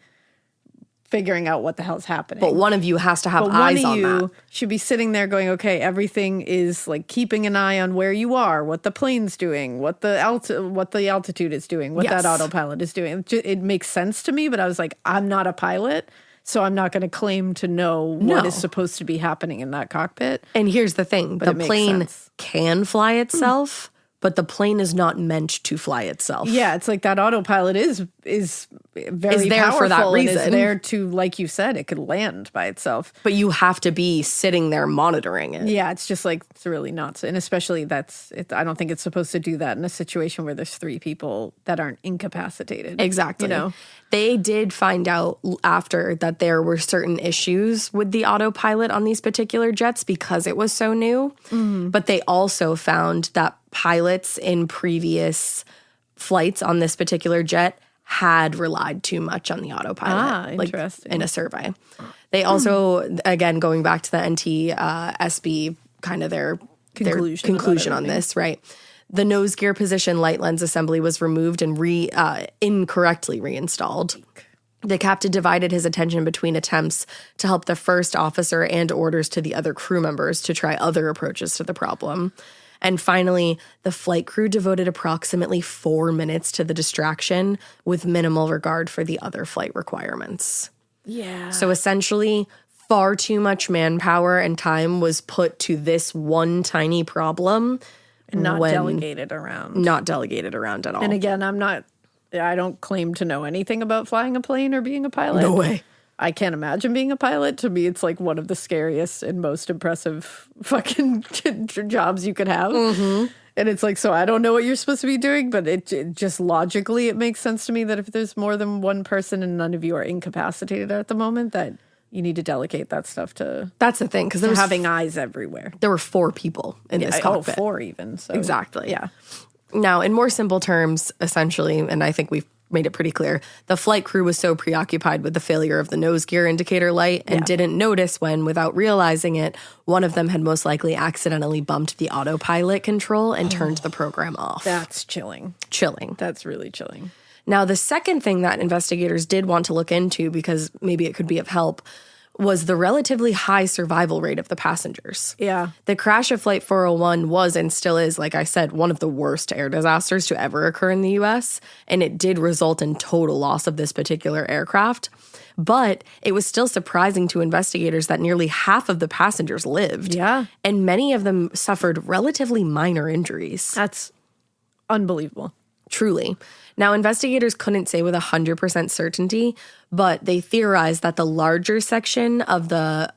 figuring out what the hell's happening. But one of you has to have eyes on that. One of you should be sitting there going, okay, everything is like keeping an eye on where you are, what the plane's doing, what the altitude is doing, what that autopilot is doing. It makes sense to me, but I was like, I'm not a pilot, so I'm not going to claim to know what is supposed to be happening in that cockpit. And here's the thing. The plane can fly itself, but the plane is not meant to fly itself. Yeah, it's like that autopilot is very there powerful for that and reason. is there to, like you said, it could land by itself. But you have to be sitting there monitoring it. Yeah, it's just like, it's really nuts. And especially I don't think it's supposed to do that in a situation where there's 3 people that aren't incapacitated. Exactly. You know? They did find out after that there were certain issues with the autopilot on these particular jets because it was so new. But they also found that pilots in previous flights on this particular jet had relied too much on the autopilot. Interesting. In a survey. They also, again, going back to the NTSB, kind of their conclusion on this, right? The nose gear position light lens assembly was removed and incorrectly reinstalled. The captain divided his attention between attempts to help the first officer and orders to the other crew members to try other approaches to the problem. And finally, the flight crew devoted approximately 4 minutes to the distraction with minimal regard for the other flight requirements. Yeah. So essentially, far too much manpower and time was put to this one tiny problem. And not delegated around. Not delegated around at all. And again, I don't claim to know anything about flying a plane or being a pilot. No way. I can't imagine being a pilot. To me, it's like one of the scariest and most impressive fucking jobs you could have. And it's like, so I don't know what you're supposed to be doing, but it just logically, it makes sense to me that if there's more than one person and none of you are incapacitated at the moment, that you need to delegate that stuff to. That's the thing, because there was having eyes everywhere. There were 4 people in this cockpit. 4 even. So. Exactly. Yeah. Now, in more simple terms, essentially, and I think we've made it pretty clear, the flight crew was so preoccupied with the failure of the nose gear indicator light and didn't notice when, without realizing it, one of them had most likely accidentally bumped the autopilot control and turned the program off. That's chilling. Chilling. That's really chilling. Now, the second thing that investigators did want to look into, because maybe it could be of help, was the relatively high survival rate of the passengers. Yeah. The crash of Flight 401 was and still is, like I said, one of the worst air disasters to ever occur in the U.S., and it did result in total loss of this particular aircraft. But it was still surprising to investigators that nearly half of the passengers lived. Yeah. And many of them suffered relatively minor injuries. That's unbelievable. Truly. Now, investigators couldn't say with 100% certainty, but they theorized that the larger section of the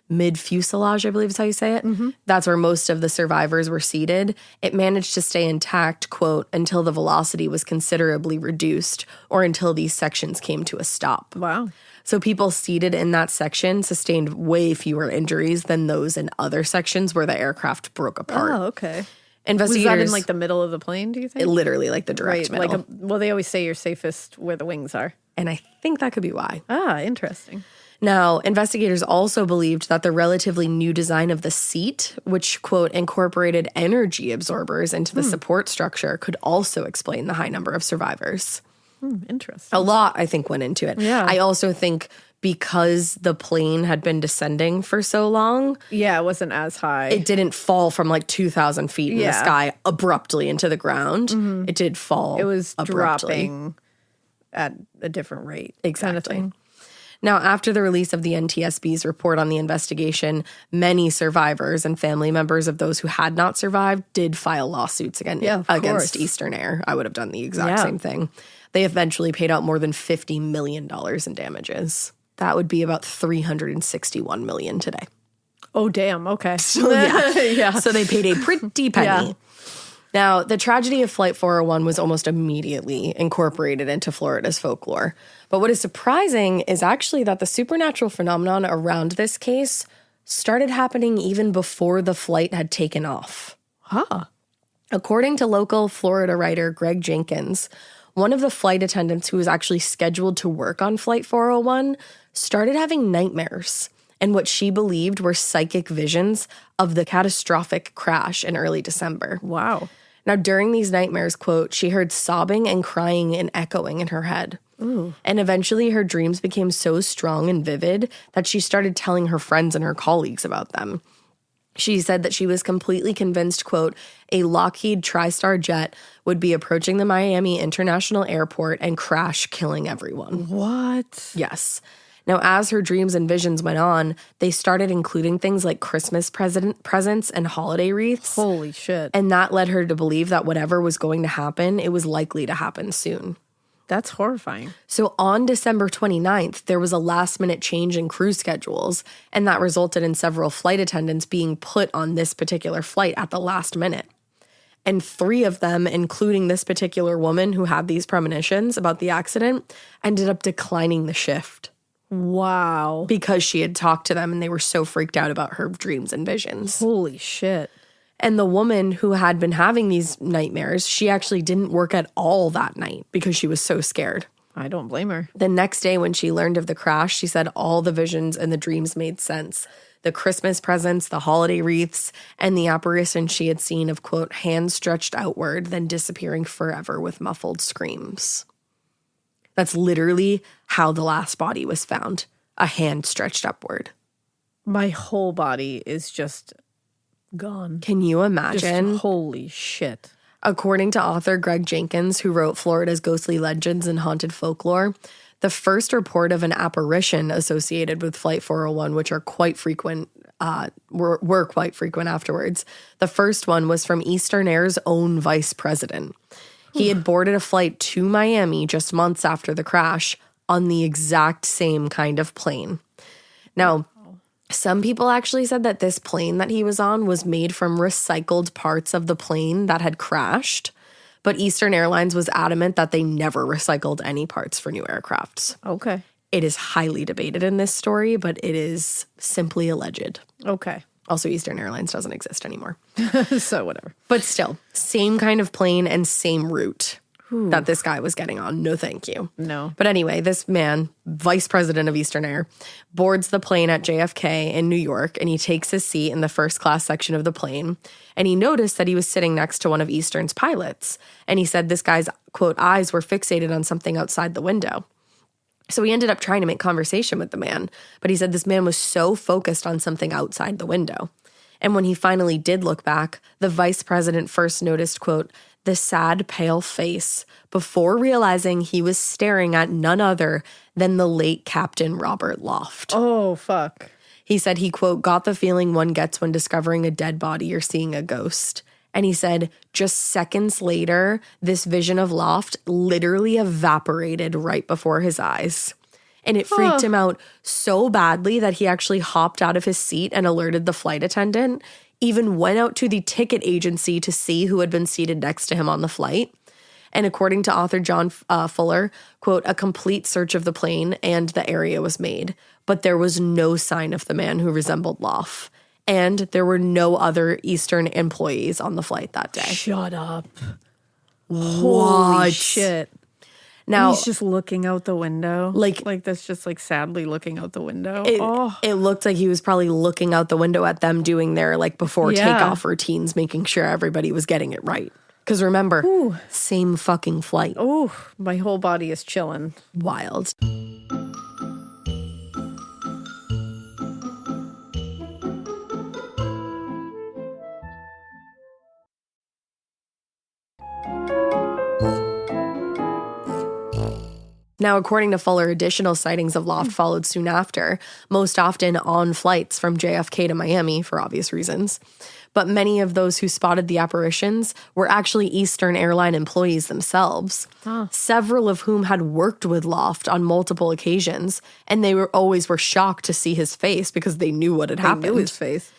mid-fuselage, I believe is how you say it, that's where most of the survivors were seated. It managed to stay intact, quote, until the velocity was considerably reduced or until these sections came to a stop. Wow. So people seated in that section sustained way fewer injuries than those in other sections where the aircraft broke apart. Oh, okay. Investigators, was that in like the middle of the plane, do you think? Literally like the direct middle. Like well, they always say you're safest where the wings are. And I think that could be why. Ah, interesting. Now, investigators also believed that the relatively new design of the seat, which, quote, incorporated energy absorbers into the support structure, could also explain the high number of survivors. Interesting. A lot, I think, went into it. Yeah. I also think because the plane had been descending for so long, Yeah, it wasn't as high. it didn't fall from like 2,000 feet in the Yeah. sky abruptly into the ground. It did fall It was abruptly. dropping at a different rate. Exactly. Kind of thing. Now, after the release of the NTSB's report on the investigation, many survivors and family members of those who had not survived did file lawsuits of against course. Eastern Air. I would have done the exact Yeah. same thing. They eventually paid out more than $50 million in damages. That would be about $361 million today. Oh, damn. Okay. So, yeah. Yeah. So they paid a pretty penny. Yeah. Now, the tragedy of Flight 401 was almost immediately incorporated into Florida's folklore. But what is surprising is actually that the supernatural phenomenon around this case started happening even before the flight had taken off. Huh. According to local Florida writer Greg Jenkins, one of the flight attendants who was actually scheduled to work on Flight 401 started having nightmares and what she believed were psychic visions of the catastrophic crash in early December. Wow. Now, during these nightmares, quote, she heard sobbing and crying and echoing in her head. Ooh. And eventually her dreams became so strong and vivid that she started telling her friends and her colleagues about them. She said that she was completely convinced, quote, a Lockheed TriStar jet would be approaching the Miami International Airport and crash, killing everyone. What? Yes. Now, as her dreams and visions went on, they started including things like Christmas presents and holiday wreaths. Holy shit. And that led her to believe that whatever was going to happen, it was likely to happen soon. That's horrifying. So on December 29th, there was a last-minute change in crew schedules, and that resulted in several flight attendants being put on this particular flight at the last minute. And 3 of them, including this particular woman who had these premonitions about the accident, ended up declining the shift. Wow. Because she had talked to them and they were so freaked out about her dreams and visions. Holy shit. And the woman who had been having these nightmares, she actually didn't work at all that night because she was so scared. I don't blame her. The next day when she learned of the crash, she said all the visions and the dreams made sense. The Christmas presents, the holiday wreaths, and the apparition she had seen of, quote, hands stretched outward, then disappearing forever with muffled screams. That's literally how the last body was found. A hand stretched upward. My whole body is just gone. Can you imagine? Just holy shit. According to author Greg Jenkins, who wrote Florida's Ghostly Legends and Haunted Folklore, the first report of an apparition associated with Flight 401, which are quite frequent, were quite frequent afterwards. The first one was from Eastern Air's own vice president. He had boarded a flight to Miami just months after the crash on the exact same kind of plane. Now, some people actually said that this plane that he was on was made from recycled parts of the plane that had crashed, but Eastern Airlines was adamant that they never recycled any parts for new aircrafts. Okay. It is highly debated in this story, but it is simply alleged. Okay. Also, Eastern Airlines doesn't exist anymore. So whatever. But still, same kind of plane and same route that this guy was getting on. No, thank you. No. But anyway, this man, vice president of Eastern Air, boards the plane at JFK in New York, and he takes his seat in the first class section of the plane. And he noticed that he was sitting next to one of Eastern's pilots. And he said this guy's, quote, eyes were fixated on something outside the window. So he ended up trying to make conversation with the man, but he said this man was so focused on something outside the window. And when he finally did look back, the vice president first noticed, quote, the sad, pale face before realizing he was staring at none other than the late Captain Robert Loft. Oh, fuck. He said he, quote, got the feeling one gets when discovering a dead body or seeing a ghost. And he said just seconds later, this vision of Loft literally evaporated right before his eyes. And it freaked him out so badly that he actually hopped out of his seat and alerted the flight attendant, even went out to the ticket agency to see who had been seated next to him on the flight. And according to author John Fuller, quote, a complete search of the plane and the area was made, but there was no sign of the man who resembled Loft. And there were no other Eastern employees on the flight that day. Shut up. What? Holy shit. Now, he's just looking out the window. Like that's just like sadly looking out the window. It looked like he was probably looking out the window at them doing their like before takeoff routines, making sure everybody was getting it right. Because remember, same fucking flight. Oh, my whole body is chilling. Wild. Now, according to Fuller, additional sightings of Loft followed soon after, most often on flights from JFK to Miami for obvious reasons. But many of those who spotted the apparitions were actually Eastern Airline employees themselves, several of whom had worked with Loft on multiple occasions, and they always were shocked to see his face because they knew what had happened. They knew his face.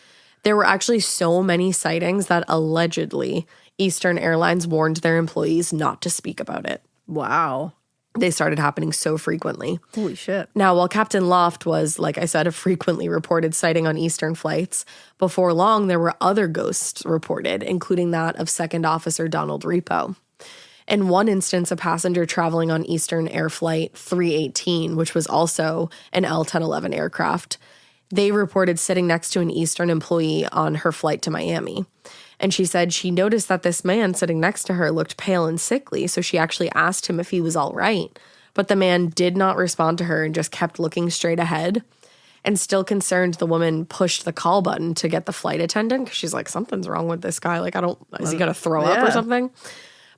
There were actually so many sightings that allegedly Eastern Airlines warned their employees not to speak about it. Wow. They started happening so frequently. Holy shit. Now, while Captain Loft was, like I said, a frequently reported sighting on Eastern flights, before long there were other ghosts reported, including that of Second Officer Donald Repo. In one instance, a passenger traveling on Eastern Air Flight 318, which was also an L-1011 aircraft, they reported sitting next to an Eastern employee on her flight to Miami. And she said she noticed that this man sitting next to her looked pale and sickly, so she actually asked him if he was all right. But the man did not respond to her and just kept looking straight ahead. And still concerned, the woman pushed the call button to get the flight attendant because she's like, something's wrong with this guy. Like, is he going to throw up or something?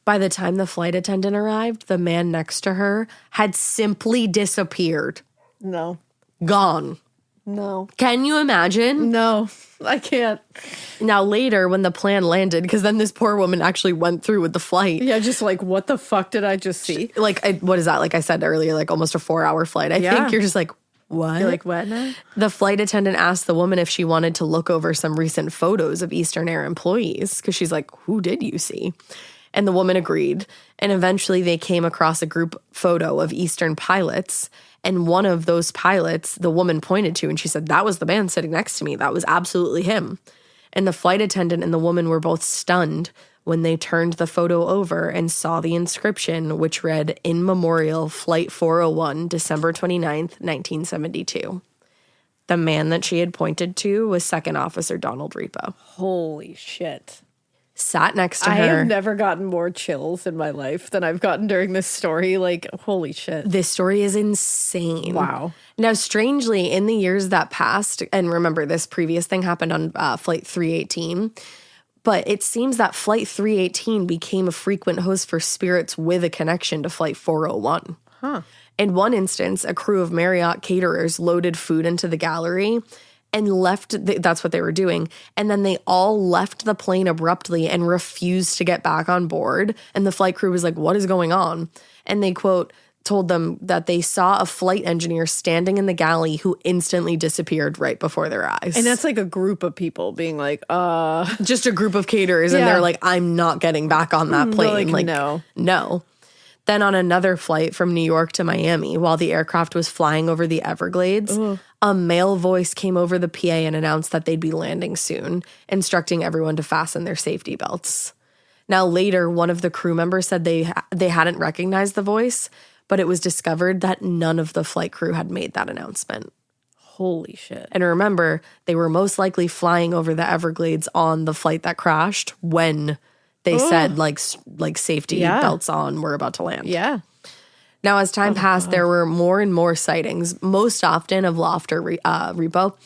By the time the flight attendant arrived, the man next to her had simply disappeared. No. Gone. No. Can you imagine? No, I can't. Now later when the plane landed, because then this poor woman actually went through with the flight. Yeah, just like, what the fuck did I just see? Like, what is that? Like I said earlier, like almost a 4-hour flight. I think you're just like, what? You're like, what now? The flight attendant asked the woman if she wanted to look over some recent photos of Eastern Air employees, because she's like, who did you see? And the woman agreed. And eventually they came across a group photo of Eastern pilots. And one of those pilots, the woman pointed to, and she said, that was the man sitting next to me. That was absolutely him. And the flight attendant and the woman were both stunned when they turned the photo over and saw the inscription, which read, "In Memorial, Flight 401, December 29th, 1972. The man that she had pointed to was Second Officer Donald Repo. Holy shit. Sat next to I her. have never gotten more chills in my life than I've gotten during this story. Like, holy shit. This story is insane. Wow. Now, strangely, in the years that passed, and remember this previous thing happened on Flight 318, but it seems that Flight 318 became a frequent host for spirits with a connection to Flight 401. Huh. In one instance, a crew of Marriott caterers loaded food into the gallery and left, that's what they were doing, and then they all left the plane abruptly and refused to get back on board. And the flight crew was like, what is going on? And they, quote, told them that they saw a flight engineer standing in the galley who instantly disappeared right before their eyes. And that's like a group of people being like, just a group of caterers, and they're like, I'm not getting back on that plane. Like, no. No. Then on another flight from New York to Miami, while the aircraft was flying over the Everglades, a male voice came over the PA and announced that they'd be landing soon, instructing everyone to fasten their safety belts. Now later, one of the crew members said they hadn't recognized the voice, but it was discovered that none of the flight crew had made that announcement. Holy shit. And remember, they were most likely flying over the Everglades on the flight that crashed when they said, like safety belts on, we're about to land. Yeah. Now, as time passed, there were more and more sightings, most often of Lofter Repo,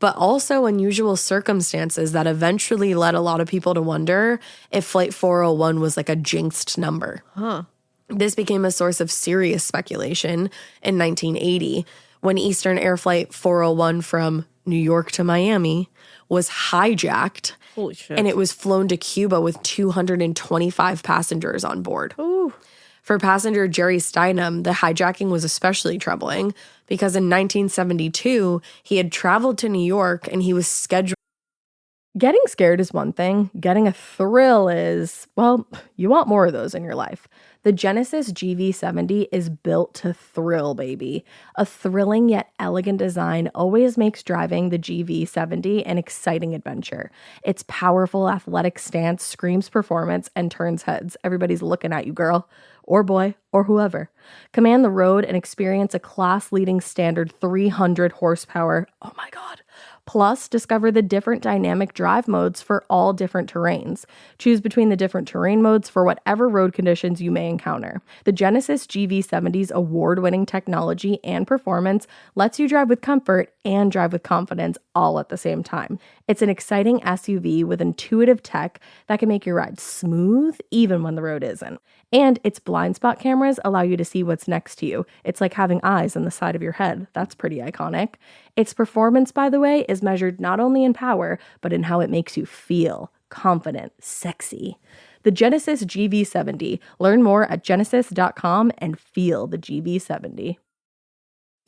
but also unusual circumstances that eventually led a lot of people to wonder if Flight 401 was like a jinxed number. Huh. This became a source of serious speculation in 1980 when Eastern Air Flight 401 from New York to Miami was hijacked. Holy shit. And it was flown to Cuba with 225 passengers on board. Ooh. For passenger Jerry Steinem, the hijacking was especially troubling because in 1972, he had traveled to New York and he was scheduled. Getting scared is one thing. Getting a thrill is, well, you want more of those in your life. The Genesis GV70 is built to thrill, baby. A thrilling yet elegant design always makes driving the GV70 an exciting adventure. Its powerful athletic stance screams performance and turns heads. Everybody's looking at you, girl, or boy, or whoever. Command the road and experience a class-leading standard 300 horsepower. Oh my God. Plus, discover the different dynamic drive modes for all different terrains. Choose between the different terrain modes for whatever road conditions you may encounter. The Genesis GV70's award-winning technology and performance lets you drive with comfort and drive with confidence all at the same time. It's an exciting SUV with intuitive tech that can make your ride smooth even when the road isn't. And its blind spot cameras allow you to see what's next to you. It's like having eyes on the side of your head. That's pretty iconic. Its performance, by the way, is measured not only in power, but in how it makes you feel confident, sexy. The Genesis GV70. Learn more at genesis.com and feel the GV70.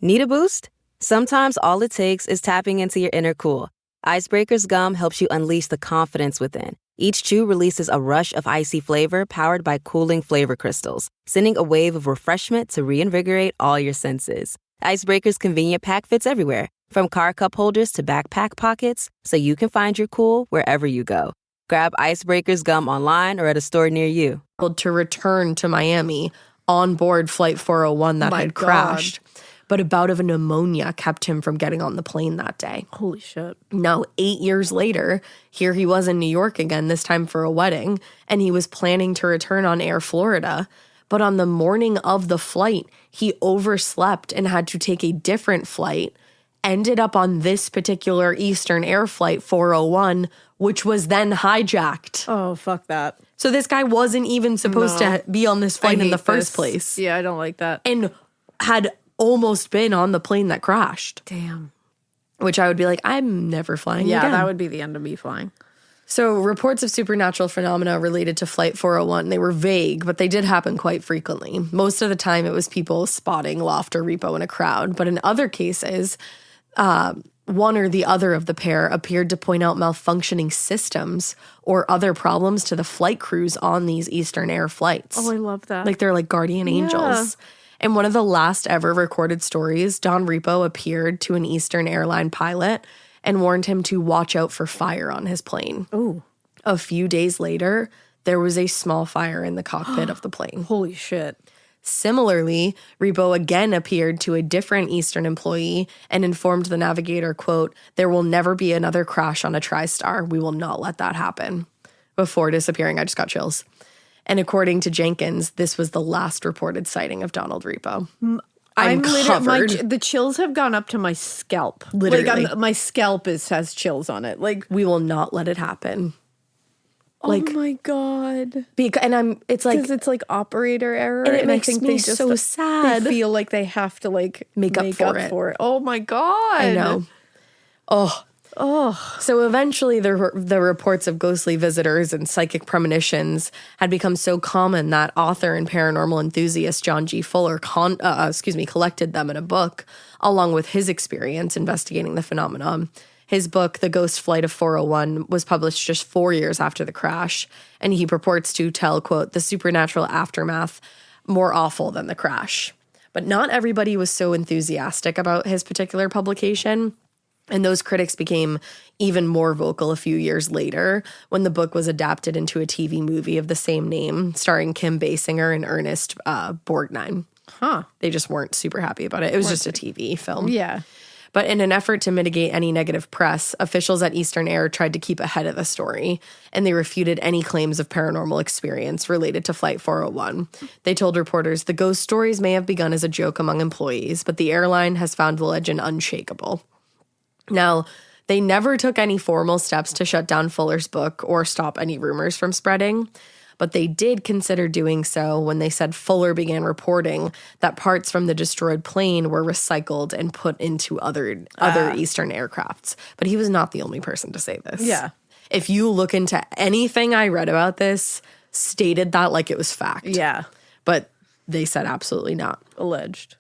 Need a boost? Sometimes all it takes is tapping into your inner cool. Icebreaker's gum helps you unleash the confidence within. Each chew releases a rush of icy flavor powered by cooling flavor crystals, sending a wave of refreshment to reinvigorate all your senses. Icebreaker's convenient pack fits everywhere, from car cup holders to backpack pockets, so you can find your cool wherever you go. Grab Icebreaker's gum online or at a store near you. To return to Miami on board Flight 401 that had crashed. But a bout of pneumonia kept him from getting on the plane that day. Holy shit. Now, 8 years later, here he was in New York again, this time for a wedding, and he was planning to return on Air Florida. But on the morning of the flight, he overslept and had to take a different flight, ended up on this particular Eastern Air Flight 401, which was then hijacked. Oh, fuck that. So this guy wasn't even supposed to be on this flight in the first place. Yeah, I don't like that. And had almost been on the plane that crashed. Damn. Which I would be like, I'm never flying again. Yeah, that would be the end of me flying. So reports of supernatural phenomena related to Flight 401, they were vague, but they did happen quite frequently. Most of the time, it was people spotting Loft or Repo in a crowd. But in other cases, one or the other of the pair appeared to point out malfunctioning systems or other problems to the flight crews on these Eastern Air flights. Oh, I love that. Like they're like guardian angels. In one of the last ever recorded stories, Don Repo appeared to an Eastern Airline pilot and warned him to watch out for fire on his plane. Oh. A few days later, there was a small fire in the cockpit of the plane. Holy shit. Similarly, Repo again appeared to a different Eastern employee and informed the navigator, quote, "There will never be another crash on a TriStar. We will not let that happen." Before disappearing, I just got chills. And according to Jenkins, this was the last reported sighting of Donald Repo. I'm covered. The chills have gone up to my scalp. Literally. Like my scalp has chills on it. Like, we will not let it happen. like, oh my God. It's like, because it's like operator error. and it makes I think me they just, so sad. They feel like they have to like make up for it. Oh my God. I know. So eventually the reports of ghostly visitors and psychic premonitions had become so common that author and paranormal enthusiast John G. Fuller collected them in a book along with his experience investigating the phenomenon. His book, The Ghost Flight of 401, was published just 4 years after the crash, and he purports to tell, quote, the supernatural aftermath more awful than the crash. But not everybody was so enthusiastic about his particular publication. And those critics became even more vocal a few years later when the book was adapted into a TV movie of the same name, starring Kim Basinger and Ernest Borgnine. Huh. They just weren't super happy about it. It was just a TV film. Yeah. But in an effort to mitigate any negative press, officials at Eastern Air tried to keep ahead of the story, and they refuted any claims of paranormal experience related to Flight 401. They told reporters, the ghost stories may have begun as a joke among employees, but the airline has found the legend unshakable. Now, they never took any formal steps to shut down Fuller's book or stop any rumors from spreading, but they did consider doing so when they said Fuller began reporting that parts from the destroyed plane were recycled and put into other Eastern aircrafts. But he was not the only person to say this. Yeah. If you look into anything I read about this, stated that like it was fact. Yeah. But they said absolutely not. Alleged.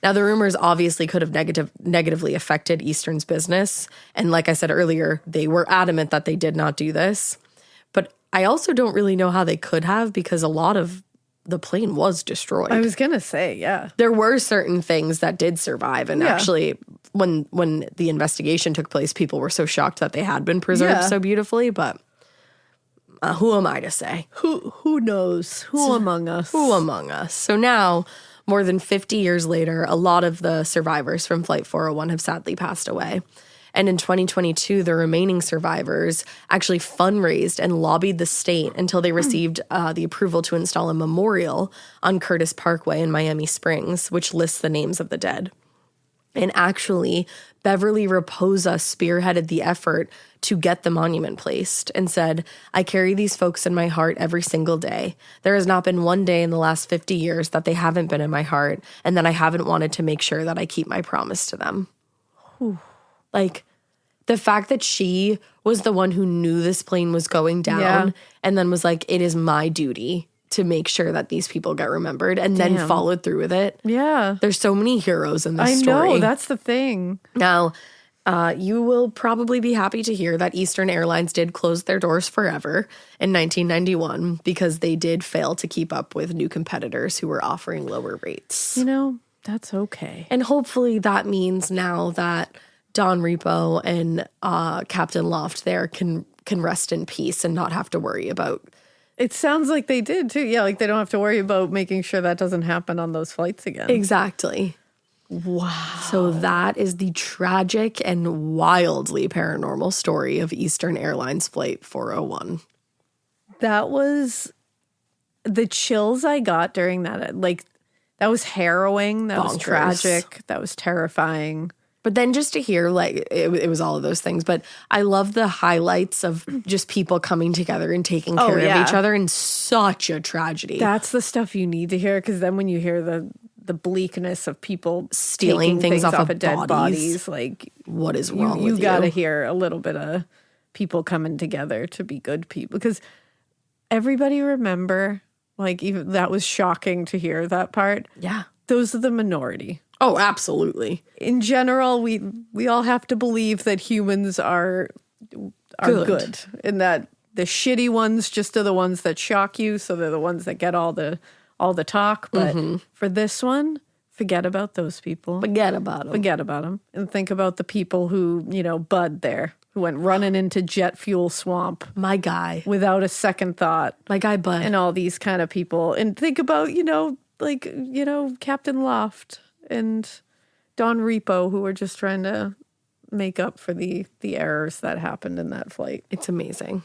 Now, the rumors obviously could have negatively affected Eastern's business. And like I said earlier, they were adamant that they did not do this. But I also don't really know how they could have because a lot of the plane was destroyed. I was going to say, yeah. There were certain things that did survive. And actually, when the investigation took place, people were so shocked that they had been preserved so beautifully. But who am I to say? Who knows? Who among us? Who among us? So now, more than 50 years later, a lot of the survivors from Flight 401 have sadly passed away. And in 2022, the remaining survivors actually fundraised and lobbied the state until they received the approval to install a memorial on Curtis Parkway in Miami Springs, which lists the names of the dead. And actually, Beverly Raposa spearheaded the effort to get the monument placed and said, I carry these folks in my heart every single day. There has not been one day in the last 50 years that they haven't been in my heart and that I haven't wanted to make sure that I keep my promise to them. Whew. Like, the fact that she was the one who knew this plane was going down and then was like, it is my duty to make sure that these people get remembered and then followed through with it. Yeah. There's so many heroes in this story. I know, that's the thing. Now, you will probably be happy to hear that Eastern Airlines did close their doors forever in 1991 because they did fail to keep up with new competitors who were offering lower rates. You know, that's okay. And hopefully that means now that Don Repo and Captain Loft there can rest in peace and not have to worry about. It sounds like they did too. Yeah, like they don't have to worry about making sure that doesn't happen on those flights again. Exactly. Wow. So that is the tragic and wildly paranormal story of Eastern Airlines Flight 401. That was the chills I got during that. Like, that was harrowing. That was tragic. That was terrifying. But then just to hear, like, it was all of those things. But I love the highlights of just people coming together and taking care of each other in such a tragedy. That's the stuff you need to hear, because then when you hear the bleakness of people Stealing taking things off of of dead bodies. Like, What is wrong with you? you? Got to hear a little bit of people coming together to be good people, because everybody remember, like, even that was shocking to hear that part. Yeah. Those are the minority. Oh, absolutely. In general, we all have to believe that humans are good, and that the shitty ones just are the ones that shock you, so they're the ones that get all the talk. But for this one, forget about those people. Forget about them. And think about the people who, Bud there, who went running into jet fuel swamp. My guy. Without a second thought. My guy, Bud. And all these kind of people. And think about, Captain Loft and Don Repo, who were just trying to make up for the errors that happened in that flight. It's amazing.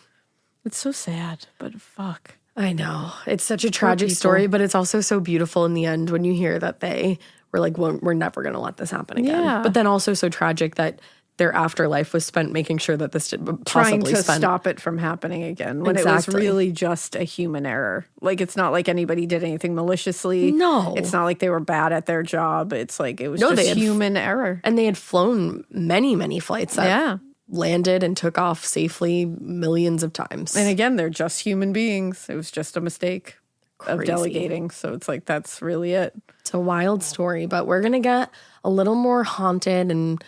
It's so sad, but fuck. I know. It's such a tragic story, but it's also so beautiful in the end when you hear that they were like, well, we're never going to let this happen again. Yeah. But then also so tragic that their afterlife was spent making sure that this did Trying possibly to stop it from happening again when it was really just a human error. Like, it's not like anybody did anything maliciously. No. It's not like they were bad at their job. It's like it was they just had human error. And they had flown many, many flights that landed and took off safely millions of times. And again, they're just human beings. It was just a mistake of Crazy. delegating. So it's like, that's really it. It's a wild story, but we're going to get a little more haunted, and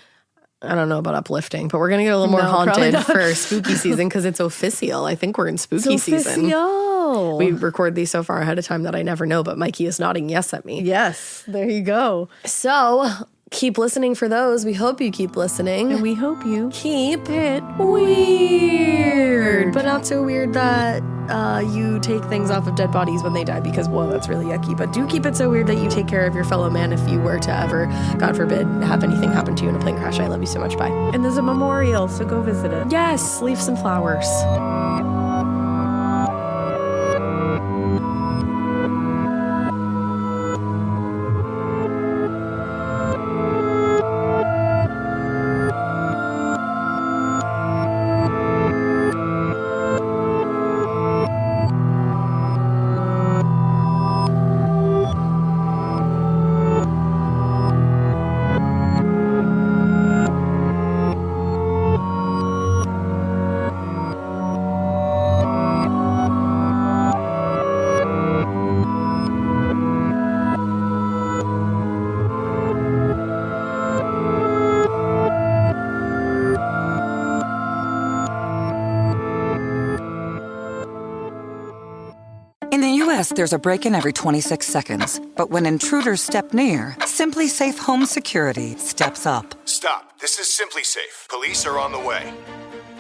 I don't know about uplifting, but we're going to get a little more haunted for spooky season because it's official. I think we're in spooky season. We record these so far ahead of time that I never know, but Mikey is nodding yes at me. Yes, there you go. So keep listening for those. We hope you keep listening. And we hope you keep it weird. But not so weird that you take things off of dead bodies when they die, because, well, that's really yucky. But do keep it so weird that you take care of your fellow man if you were to ever, God forbid, have anything happen to you in a plane crash. I love you so much. Bye. And there's a memorial, so go visit it. Yes, leave some flowers. In the U.S., there's a break-in every 26 seconds. But when intruders step near, Simply Safe Home Security steps up. Stop. This is Simply Safe. Police are on the way.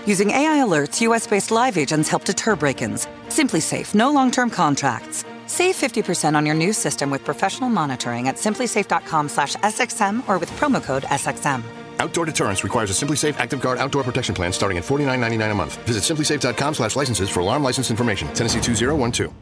Using AI alerts, U.S.-based live agents help deter break-ins. Simply Safe, no long-term contracts. Save 50% on your new system with professional monitoring at simplysafe.com/SXM or with promo code SXM. Outdoor deterrence requires a Simply Safe Active Guard outdoor protection plan starting at $49.99 a month. Visit simplysafe.com/licenses for alarm license information. Tennessee 2012.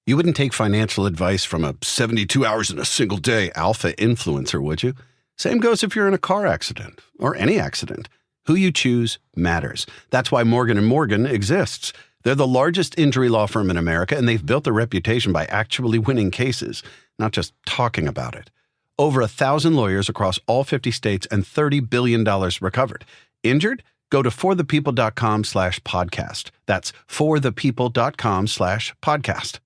You wouldn't take financial advice from a 72 hours in a single day alpha influencer, would you? Same goes if you're in a car accident or any accident. Who you choose matters. That's why Morgan & Morgan exists. They're the largest injury law firm in America, and they've built a reputation by actually winning cases, not just talking about it. Over 1,000 lawyers across all 50 states and $30 billion recovered. Injured? Go to forthepeople.com/podcast. That's forthepeople.com/podcast.